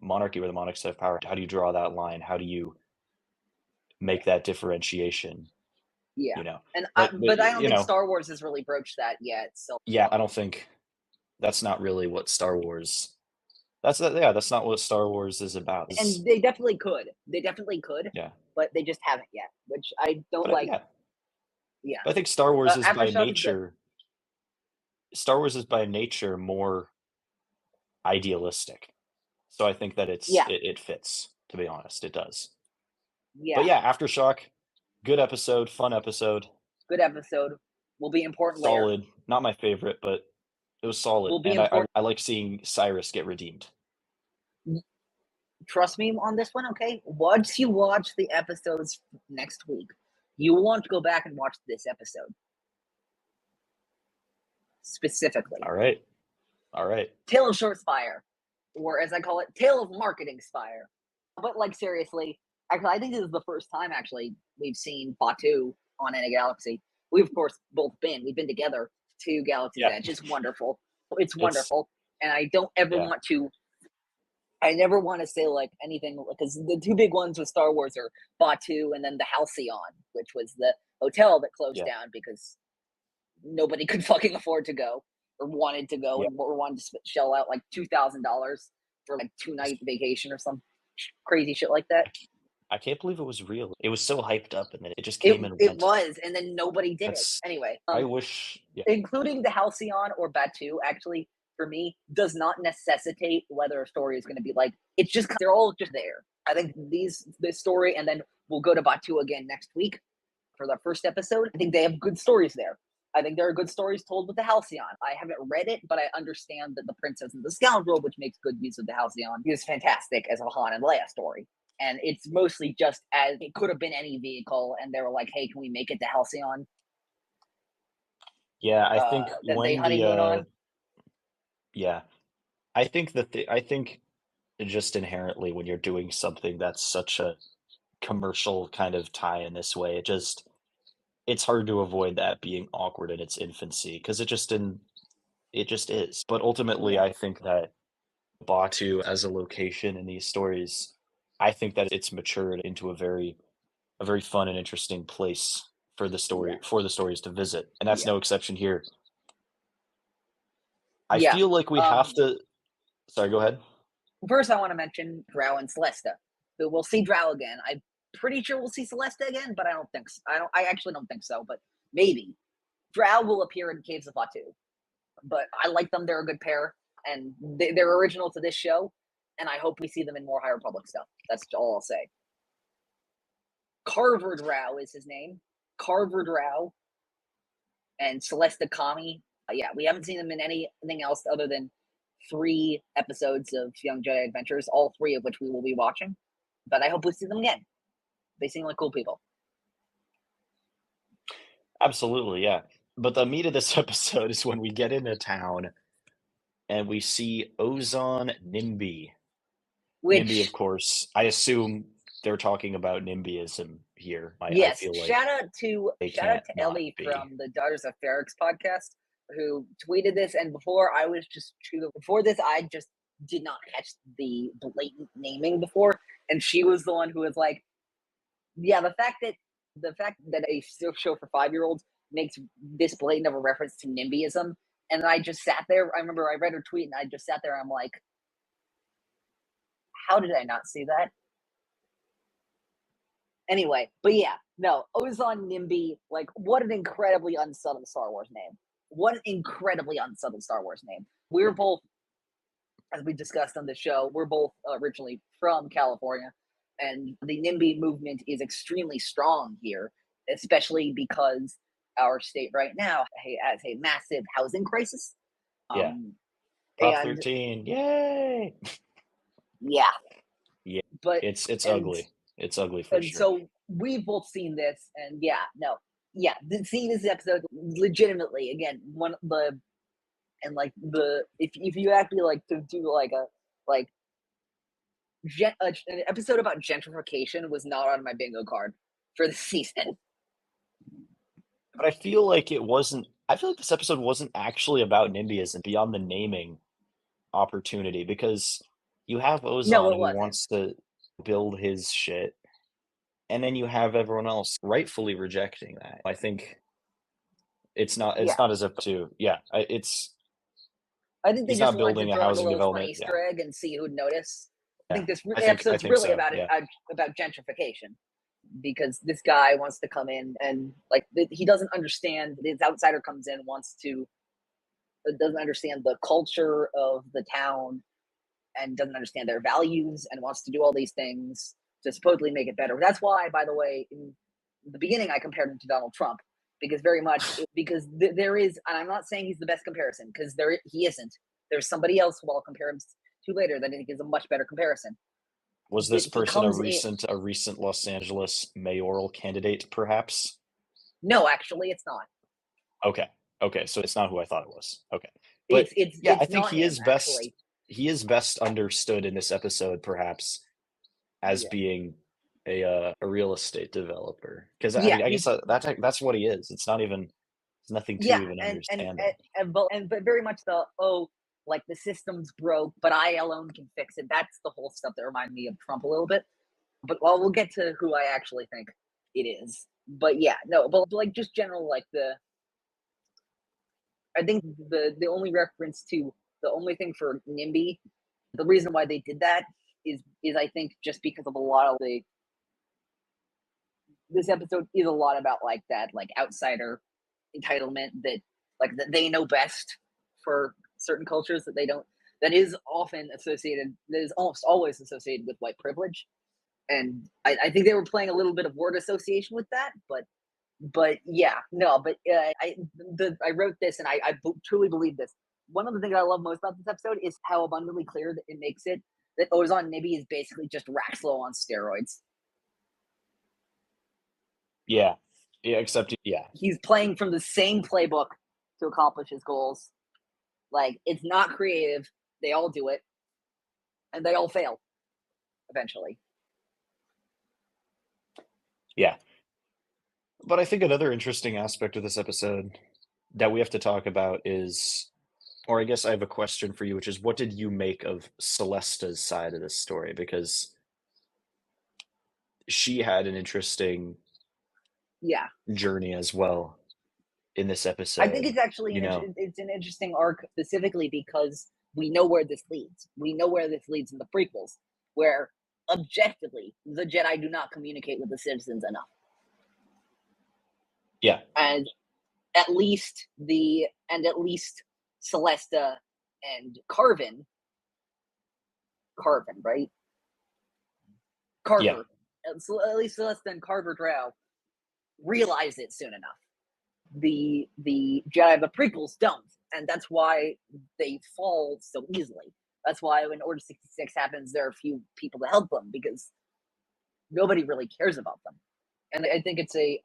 monarchy where the monarchs have power, how do you draw that line? How do you make that differentiation? Yeah. You know, and but I don't think Star Wars has really broached that yet. So I don't think that's not really what Star Wars. That's not what Star Wars is about. And they definitely could. Yeah. But they just haven't yet, which I don't like. Yeah. But I think Star Wars is by nature. Star Wars is by nature more idealistic. So I think that it fits, to be honest. It does. Yeah. But Aftershock, good episode, fun episode. Good episode. Will be important solid later. Not my favorite, but it was solid. And I like seeing Cyrus get redeemed. Trust me on this one, okay? Once you watch the episodes next week, you will want to go back and watch this episode. Specifically. All right. Tale of Short Spire. Or as I call it, Tale of Marketing Spire. But, like, seriously, actually, I think this is the first time, actually, we've seen Batu on In a Galaxy. We've, of course, we've been together to Galaxy's Edge. It's wonderful. It's wonderful. And I don't ever want to, I never want to say, like, anything, because the two big ones with Star Wars are Batu and then the Halcyon, which was the hotel that closed down because nobody could fucking afford to go or wanted to go or wanted to shell out like $2,000 for like 2-night vacation or some crazy shit like that. I can't believe it was real. It was so hyped up, and then it just It came and it went. was, and then nobody did it. That's Anyway, I wish yeah. including the Halcyon or Batu, actually, for me, does not necessitate whether a story is going to be like, it's just, they're all just there. I think this story, and then we'll go to Batu again next week for the first episode. I think they have good stories there. I think there are good stories told with the Halcyon. I haven't read it, but I understand that the Princess and the Scoundrel, which makes good use of the Halcyon, is fantastic as a Han and Leia story. And it's mostly just as it could have been any vehicle, and they were like, hey, can we make it the Halcyon? Yeah, I think That they when honeymoon on. yeah, I think I think just inherently when you're doing something that's such a commercial kind of tie in this way, it's hard to avoid that being awkward in its infancy because it just is. But ultimately, Yeah. I think that Batu as a location in these stories, I think that it's matured into a very fun and interesting place Yeah. for the stories to visit, and that's Yeah. no exception here. I Yeah. feel like we have to. Sorry, go ahead. First, I want to mention Drow and Celesta. So we'll see Drow again. I'm pretty sure we'll see Celesta again, but I don't think so. I actually don't think so, but maybe. Drow will appear in Caves of Batu, but I like them. They're a good pair, and they're original to this show, and I hope we see them in more High Republic stuff. That's all I'll say. Carver Drow is his name. Carver Drow and Celesta Kami. Yeah, we haven't seen them in anything else other than 3 episodes of Young Jedi Adventures, all 3 of which we will be watching. But I hope we see them again. They seem like cool people. Absolutely, yeah. But the meat of this episode is when we get into town and we see Ozon NIMBY. NIMBY, of Which, course, I assume they're talking about NIMBYism here. I yes, feel like shout out to they can't not Ellie be. from the Daughters of Ferrix podcast who tweeted this. And before this, I just did not catch the blatant naming before. And she was the one who was like, yeah, the fact that a show for 5-year-olds makes this blatant of a reference to NIMBYism, and I just sat there. I remember I read her tweet, and I just sat there. And I'm like, how did I not see that? Anyway, but yeah, no, Ozon NIMBY, like, what an incredibly unsubtle Star Wars name. What an incredibly unsubtle Star Wars name. We're both, as we discussed on the show, we're both originally from California, and the NIMBY movement is extremely strong here, especially because our state right now has a massive housing crisis. Yeah. Um, Prop and 13. Yay! yeah, Yeah. but It's and ugly. It's ugly for and sure. so we've both seen this, and seeing this episode legitimately again, one of the and like the if you actually like to do like a like an episode about gentrification was not on my bingo card for the season. But I feel like it wasn't. I feel like this episode wasn't actually about NIMBYism beyond the naming opportunity because you have No, Ozon it who wasn't. wants to build his shit, and then you have everyone else rightfully rejecting that. I think it's Yeah, not as if to yeah, it's I think they he's just not wanted to building a throw like a housing little fun development. Yeah. Easter egg and see who'd notice. I Yeah. think this I episode's think really so. Yeah. about gentrification because this guy wants to come in and like he doesn't understand. This outsider comes in wants to doesn't understand the culture of the town and doesn't understand their values and wants to do all these things to supposedly make it better. That's why, by the way, in the beginning I compared him to Donald Trump because there is, and I'm not saying he's the best comparison because he isn't. There's somebody else who I'll compare him to later that I think is a much better comparison. Was But this he person comes in. a recent Los Angeles mayoral candidate, perhaps? No, actually, it's not. Okay. Okay. So it's not who I thought it was. Okay. But yeah, I It's think not him actually. he is best understood in this episode, perhaps, as Yeah, being a real estate developer. Because I yeah, mean, I guess that's what he is. It's not even it's nothing to yeah, even and and understand and, him. but very much like the system's broke, but I alone can fix it. That's the whole stuff that reminded me of Trump a little bit. But we'll get to who I actually think it is. But yeah, no, but like just general like I think the only reference to the only thing for NIMBY, the reason why they did that is I think just because of a lot of the this episode is a lot about like that, like outsider entitlement that they know best for certain cultures that they don't. That is often associated. That is almost always associated with white privilege, and I think they were playing a little bit of word association with that, but yeah, no, but I wrote this and I truly believe this. One of the things I love most about this episode is how abundantly clear that it makes it that Ozan Nimby is basically just Raxlo on steroids. Yeah, except he's playing from the same playbook to accomplish his goals. Like, it's not creative. They all do it, and they all fail eventually. Yeah. But I think another interesting aspect of this episode that we have to talk about is, or I guess I have a question for you, which is, what did you make of Celesta's side of this story? Because she had an interesting journey as well in this episode. I think it's actually it's an interesting arc specifically because we know where this leads. We know where this leads in the prequels, where objectively the Jedi do not communicate with the citizens enough. Yeah. And at least Celesta and Carvin, right? Carver. Yeah. So at least Celesta and Carver Drow realize it soon enough. The Jedi of the prequels don't, and that's why they fall so easily. That's why when Order 66 happens, there are a few people to help them because nobody really cares about them. And I think it's a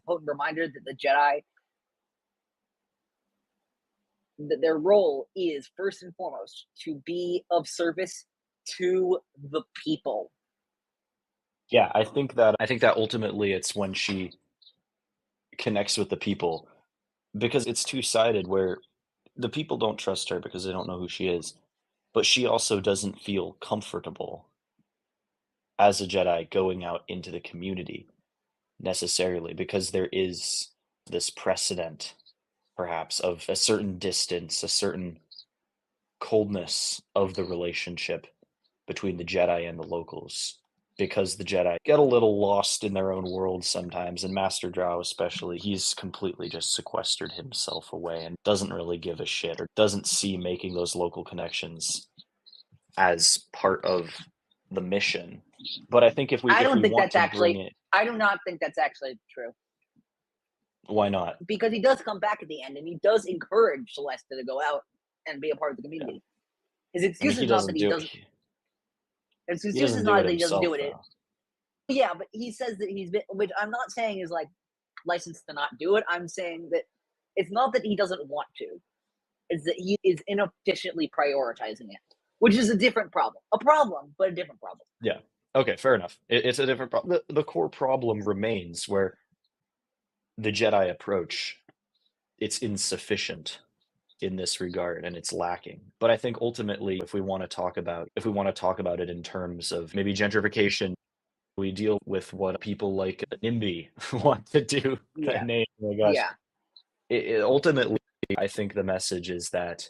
potent reminder that the Jedi, that their role is first and foremost to be of service to the people. Yeah, I think that ultimately it's when she connects with the people, because it's two-sided, where the people don't trust her because they don't know who she is, but she also doesn't feel comfortable as a Jedi going out into the community necessarily, because there is this precedent perhaps of a certain distance, a certain coldness of the relationship between the Jedi and the locals, because the Jedi get a little lost in their own world sometimes, and Master Drow especially, he's completely just sequestered himself away and doesn't really give a shit, or doesn't see making those local connections as part of the mission. But I think if we I do not think that's actually true. Why not? Because he does come back at the end, and he does encourage Celesta to go out and be a part of the community. Yeah. His excuse is not that he doesn't. His excuse is not that he doesn't do it. Yeah, but he says that he's been, which I'm not saying is like license to not do it. I'm saying that it's not that he doesn't want to. It's that he is inefficiently prioritizing it, which is a different problem. A problem, but a different problem. Yeah. Okay, fair enough. It's a different problem. The core problem remains where the Jedi approach, it's insufficient in this regard, and it's lacking. But I think ultimately, if we want to talk about it in terms of maybe gentrification, we deal with what people like NIMBY want to do. Yeah. That name, oh my gosh. Yeah. Ultimately, I think the message is that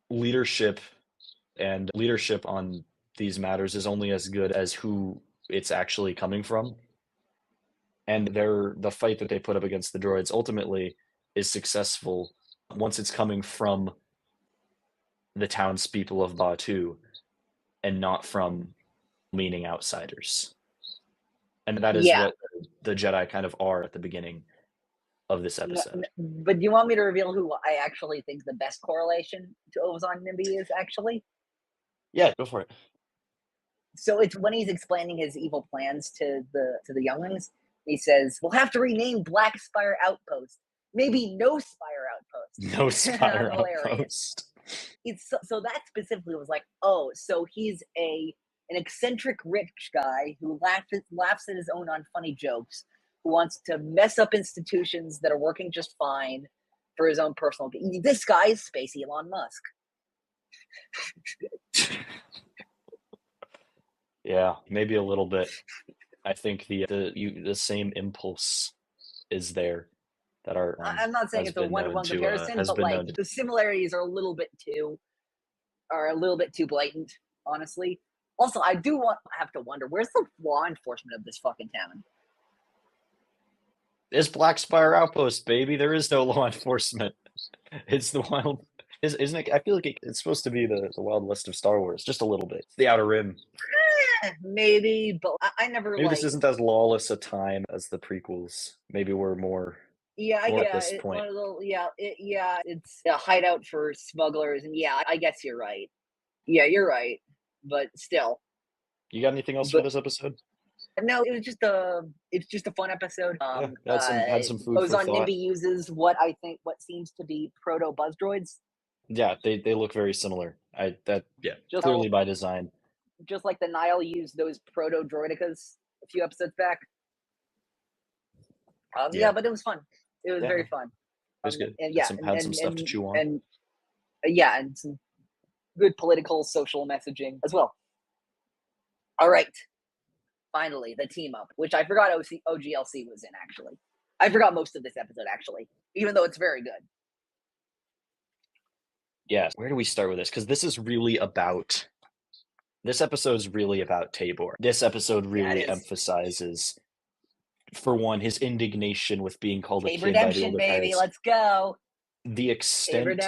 leadership on these matters is only as good as who it's actually coming from. And the fight that they put up against the droids ultimately is successful once it's coming from the townspeople of Batuu and not from leaning outsiders. And that is what the Jedi kind of are at the beginning of this episode. But do you want me to reveal who I actually think the best correlation to Ozan Nimby is actually? Yeah, go for it. So it's when he's explaining his evil plans to the Younglings. He says, "We'll have to rename Black Spire Outpost. Maybe No Spire Outpost." No Spire Outpost. So that specifically was like, oh, so he's an eccentric rich guy who laughs at his own unfunny jokes, who wants to mess up institutions that are working just fine for his own personal gain. This guy is Space Elon Musk. Yeah, maybe a little bit. I think the same impulse is there that are. I'm not saying it's a one-to-one comparison, but like the similarities are a little bit too blatant, honestly. Also, I have to wonder, where's the law enforcement of this fucking town? It's Black Spire Outpost, baby. There is no law enforcement. It's the wild. Isn't it? I feel like it's supposed to be the Wild West of Star Wars, just a little bit. It's the Outer Rim. Maybe, but I never Maybe like. this isn't as lawless a time as the prequels. Maybe we're more at this It's point. one of the it's a hideout for smugglers, and I guess you're right. Yeah, you're right, but still. You got anything else for But this episode? no, it's just a fun episode. Yeah, had some food for Ozon thought. NIMBY uses what seems to be proto buzz droids. Yeah, they look very similar. Just Clearly by design. just like the Nile used those proto droidicas a few episodes back. But it was fun. It was very fun. It was good. And Had some stuff to chew on. And some good political, social messaging as well. All right, finally the team up, which I forgot OGLC was in. Actually, I forgot most of this episode. Actually, even though it's very good. Yeah, where do we start with this? Because this episode is really about Tabor. This episode really emphasizes, for one, his indignation with being called a kid by the older baby. pirates. Let's go. The extent,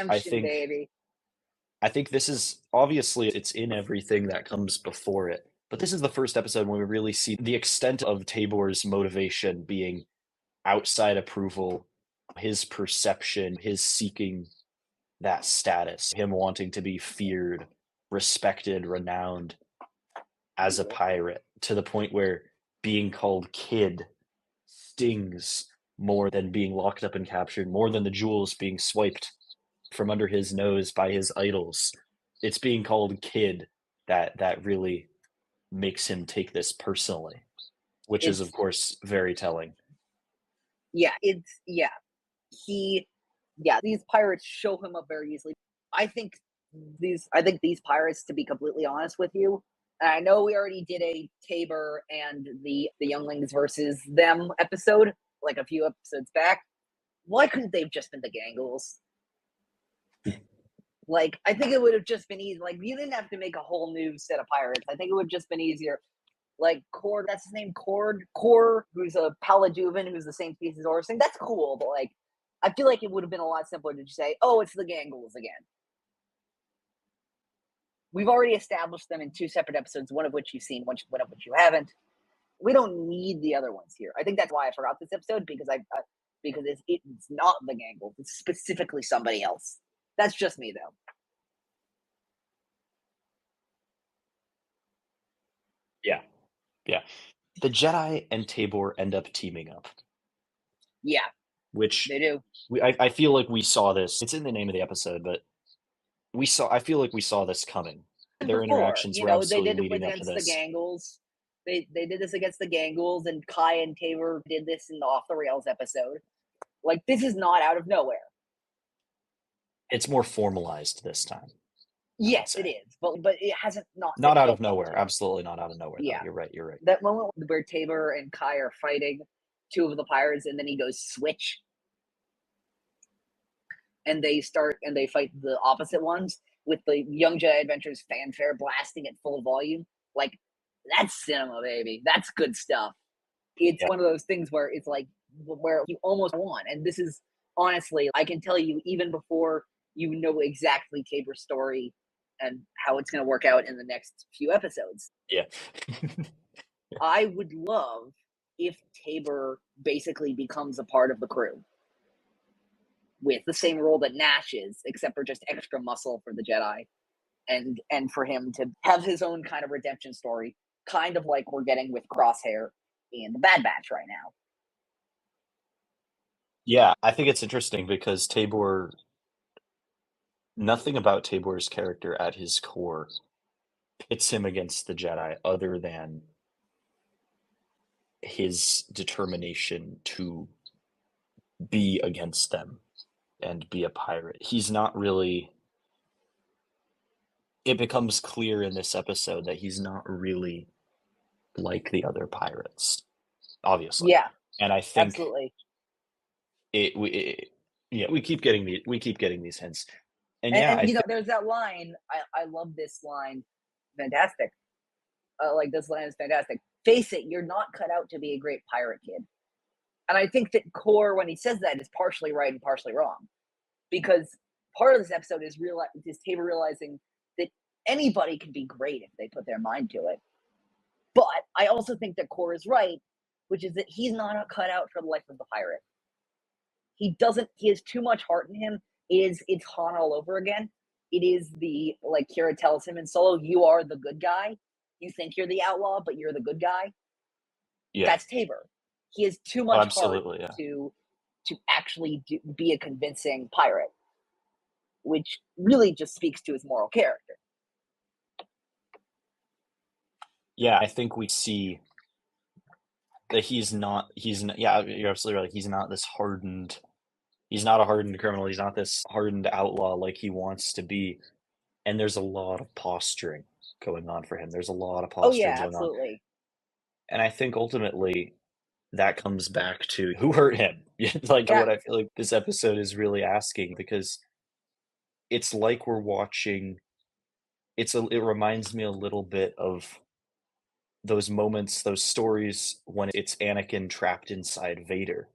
I think this is obviously it's in everything that comes before it. But this is the first episode when we really see the extent of Tabor's motivation being outside approval, his perception, his seeking that status, him wanting to be feared, respected, renowned as a pirate, to the point where being called kid stings more than being locked up and captured, more than the jewels being swiped from under his nose by his idols. It's being called kid that really makes him take this personally, which is of course very telling. These pirates show him up very easily. I think these pirates, to be completely honest with you, and I know we already did a Tabor and the Younglings versus them episode like a few episodes back. Why couldn't they have just been the Gangles? Like, I think it would have just been easy. Like, you didn't have to make a whole new set of pirates. I think it would have just been easier. Like, Cord, that's his name, Cord, who's a Paladuvan, who's the same species as Orsing. That's cool, but, like, I feel like it would have been a lot simpler to just say, oh, it's the Gangles again. We've already established them in two separate episodes, one of which you've seen, one of which you haven't. We don't need the other ones here. I think that's why I forgot this episode, because it's not the Gangles. It's specifically somebody else. That's just me, though. Yeah. The Jedi and Tabor end up teaming up. Yeah. Which they do. I feel like we saw this. It's in the name of the episode, but I feel like we saw this coming. Their interactions were absolutely leading up to this. They did the Gangles. They did this against the Gangles, and Kai and Tabor did this in the Off the Rails episode. Like, this is not out of nowhere. It's more formalized this time. Yes, it is, but it hasn't not out of nowhere. Absolutely not out of nowhere. Yeah, you're right. That moment where Tabor and Kai are fighting two of the pirates, and then he goes switch, and they fight the opposite ones with the Young Jedi Adventures fanfare blasting at full volume. Like, that's cinema, baby. That's good stuff. It's one of those things where it's like where you almost won, and this is honestly, I can tell you even before you know exactly Tabor's story and how it's going to work out in the next few episodes. Yeah. I would love if Tabor basically becomes a part of the crew with the same role that Nash is, except for just extra muscle for the Jedi, and for him to have his own kind of redemption story, kind of like we're getting with Crosshair in the Bad Batch right now. Yeah, I think it's interesting because nothing about Tabor's character at his core pits him against the Jedi other than his determination to be against them and be a pirate. He's not really... It becomes clear in this episode that he's not really like the other pirates, obviously. Yeah, and I think absolutely. We keep getting these hints. And there's that line. I love this line. Fantastic. Like, this line is fantastic. Face it, you're not cut out to be a great pirate, kid. And I think that Core, when he says that, is partially right and partially wrong. Because part of this episode is Tabor realizing that anybody can be great if they put their mind to it. But I also think that Core is right, which is that he's not a cutout for the life of the pirate. He has too much heart in him. It's Han all over again. It is like Kira tells him in Solo, you are the good guy. You think you're the outlaw, but you're the good guy. Yeah. That's Tabor. He has too much heart yeah. to actually be a convincing pirate, which really just speaks to his moral character. Yeah, I think we see that yeah, you're absolutely right. He's not a hardened criminal. He's not this hardened outlaw like he wants to be. And there's a lot of posturing going on for him. There's a lot of posturing going absolutely. on. And I think ultimately that comes back to who hurt him. What I feel like this episode is really asking, because it's like we're watching. It reminds me a little bit of those moments, those stories when it's Anakin trapped inside Vader.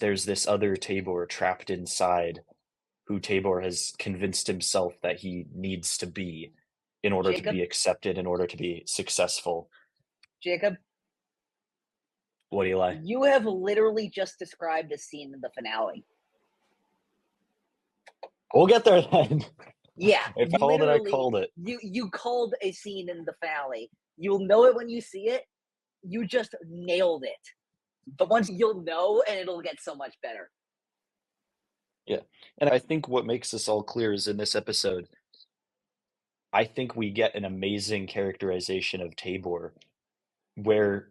There's this other Tabor trapped inside, who Tabor has convinced himself that he needs to be in order to be accepted, in order to be successful. Jacob? What, Eli? You have literally just described a scene in the finale. We'll get there then. Yeah. If I called it, I called it. You called a scene in the finale. You'll know it when you see it. You just nailed it. But once you'll know, and it'll get so much better. Yeah. And I think what makes this all clear is in this episode, I think we get an amazing characterization of Tabor where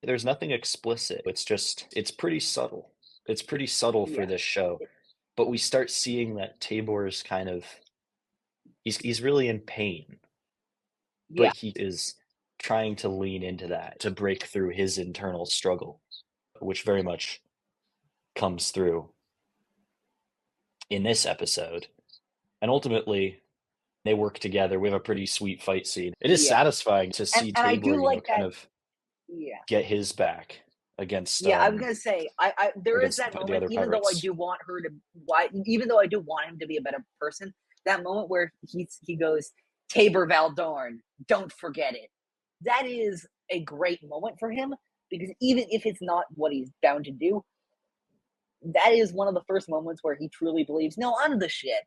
there's nothing explicit. It's pretty subtle. It's pretty subtle for this show. But we start seeing that Tabor's kind of, he's really in pain. But he is trying to lean into that, to break through his internal struggle, which very much comes through in this episode. And ultimately, they work together. We have a pretty sweet fight scene. It is satisfying to see Tabor kind of get his back against. I was gonna say, there is that moment, even though I do want him to be a better person. That moment where he goes, Tabor Valdorn, don't forget it. That is a great moment for him, because even if it's not what he's bound to do, that is one of the first moments where he truly believes, no, I'm the shit.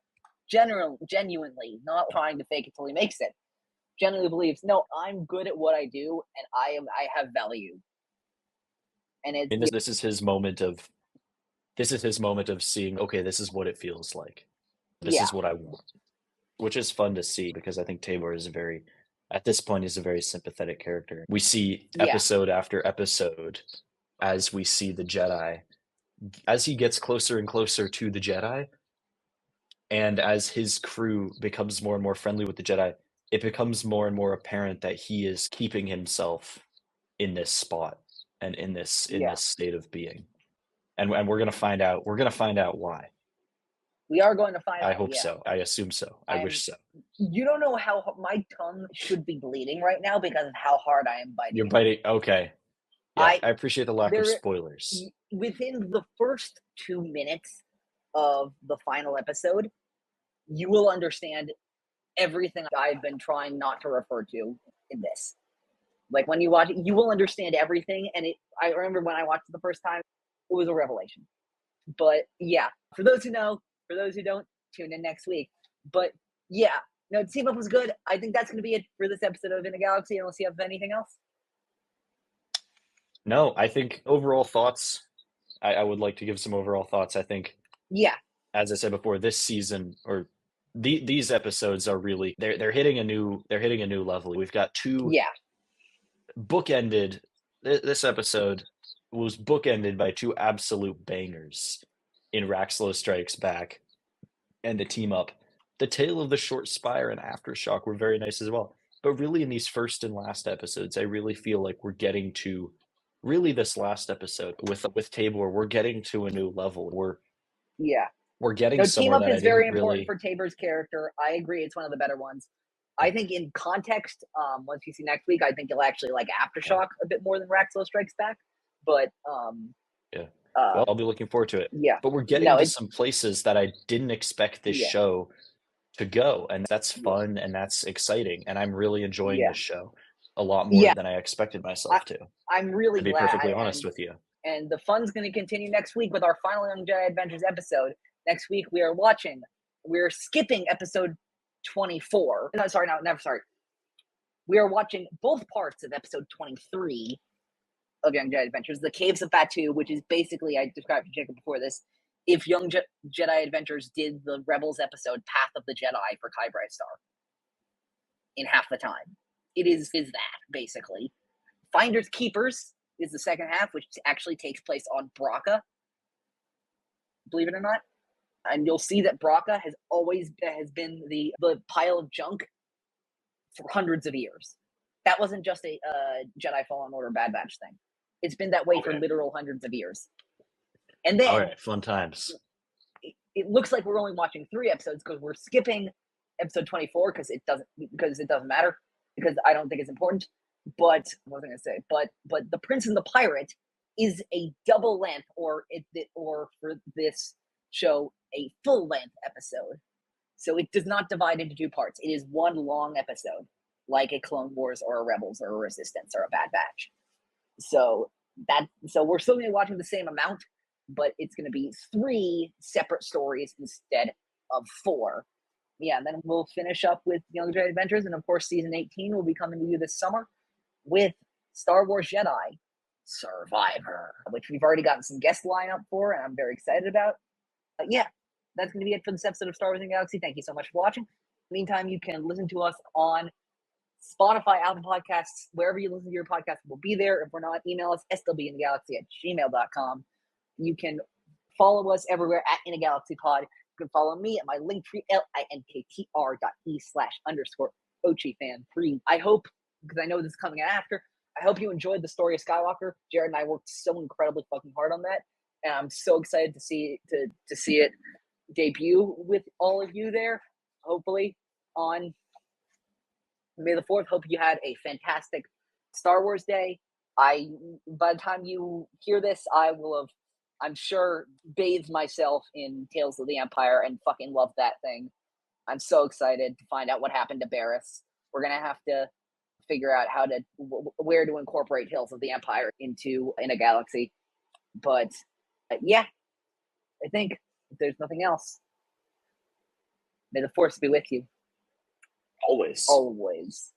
Genuinely, not trying to fake it till he makes it. Genuinely believes, no, I'm good at what I do, and I have value. And this is his moment of seeing, okay, this is what it feels like. This is what I want, which is fun to see, because I think Tabor is at this point, he's a very sympathetic character. We see episode after episode, as we see the Jedi, as he gets closer and closer to the Jedi, and as his crew becomes more and more friendly with the Jedi, it becomes more and more apparent that he is keeping himself in this spot and in this state of being. And we're going to find out. We're going to find out why. We are going to find out. I hope so. I assume so. I wish so. You don't know how my tongue should be bleeding right now because of how hard I am biting. You're biting. Okay. Yeah, I appreciate the lack of spoilers. Within the first 2 minutes of the final episode, you will understand everything I've been trying not to refer to in this. Like, when you watch it, you will understand everything. And I remember when I watched it the first time, it was a revelation. But yeah, for those who know, for those who don't, tune in next week. But yeah, no, Team Up was good. I think that's going to be it for this episode of In a Galaxy. Unless you have anything else. No, I think overall thoughts. I would like to give some overall thoughts. I think, as I said before, this season, or these episodes are really they're hitting a new level. We've got two bookended. This episode was bookended by two absolute bangers in Raxlo Strikes Back and the Team Up. The Tale of the Short Spire and Aftershock were very nice as well. But really, in these first and last episodes, I really feel like we're getting to this last episode with Tabor. We're getting to a new level. We're getting somewhere. Team Up is very important for Tabor's character. I agree, it's one of the better ones. I think in context, once you see next week, I think you'll actually like Aftershock a bit more than Raxlo Strikes Back. But Well, I'll be looking forward to it. Yeah. But we're getting No, to it's some places that I didn't expect this Yeah. show to go, and that's Yeah. fun and that's exciting, and I'm really enjoying Yeah. this show a lot more Yeah. than I expected myself to. I'm really To be glad. perfectly honest with you. And the fun's going to continue next week with our final Young Jedi Adventures episode. Next week, we're skipping episode 24. No, sorry. We are watching both parts of episode 23 of Young Jedi Adventures, The Caves of Batu, which is basically, I described to Jacob before this, if Young Jedi Adventures did the Rebels episode Path of the Jedi for Kai Star in half the time. It is that, basically. Finders Keepers is the second half, which actually takes place on Braca, believe it or not. And you'll see that Braca has been the pile of junk for hundreds of years. That wasn't just a Jedi Fallen Order Bad Batch thing. It's been that way for literal hundreds of years. And then, all right, fun times. It looks like we're only watching 3 episodes because we're skipping episode 24 because it doesn't matter, because I don't think it's important. But what was I going to say? But The Prince and the Pirate is a double length, or for this show, a full length episode. So it does not divide into 2 parts. It is one long episode, like a Clone Wars or a Rebels or a Resistance or a Bad Batch. So we're still going to be watching the same amount, but it's going to be 3 separate stories instead of 4. Yeah, and then we'll finish up with Young Jedi Adventures, and of course, season 18 will be coming to you this summer with Star Wars Jedi Survivor, which we've already gotten some guest lineup for, and I'm very excited about. Yeah, that's going to be it for this episode of Star Wars in the Galaxy. Thank you so much for watching. In the meantime, you can listen to us on Spotify, Apple Podcasts, wherever you listen to your podcast, we'll be there. If we're not, email us, slbinthegalaxy@gmail.com. You can follow us everywhere at In a Galaxy Pod. You can follow me at my linktree, linktr.e/_OchiFan3. I hope, because I know this is coming after, I hope you enjoyed the story of Skywalker. Jared and I worked so incredibly fucking hard on that, and I'm so excited to see it debut with all of you there, hopefully on May the 4th. Hope you had a fantastic Star Wars day. By the time you hear this, I will have, I'm sure, bathed myself in Tales of the Empire and fucking loved that thing. I'm so excited to find out what happened to Barriss. We're going to have to figure out where to incorporate Tales of the Empire into In a Galaxy. But yeah, I think if there's nothing else, may the Force be with you. Always. Always.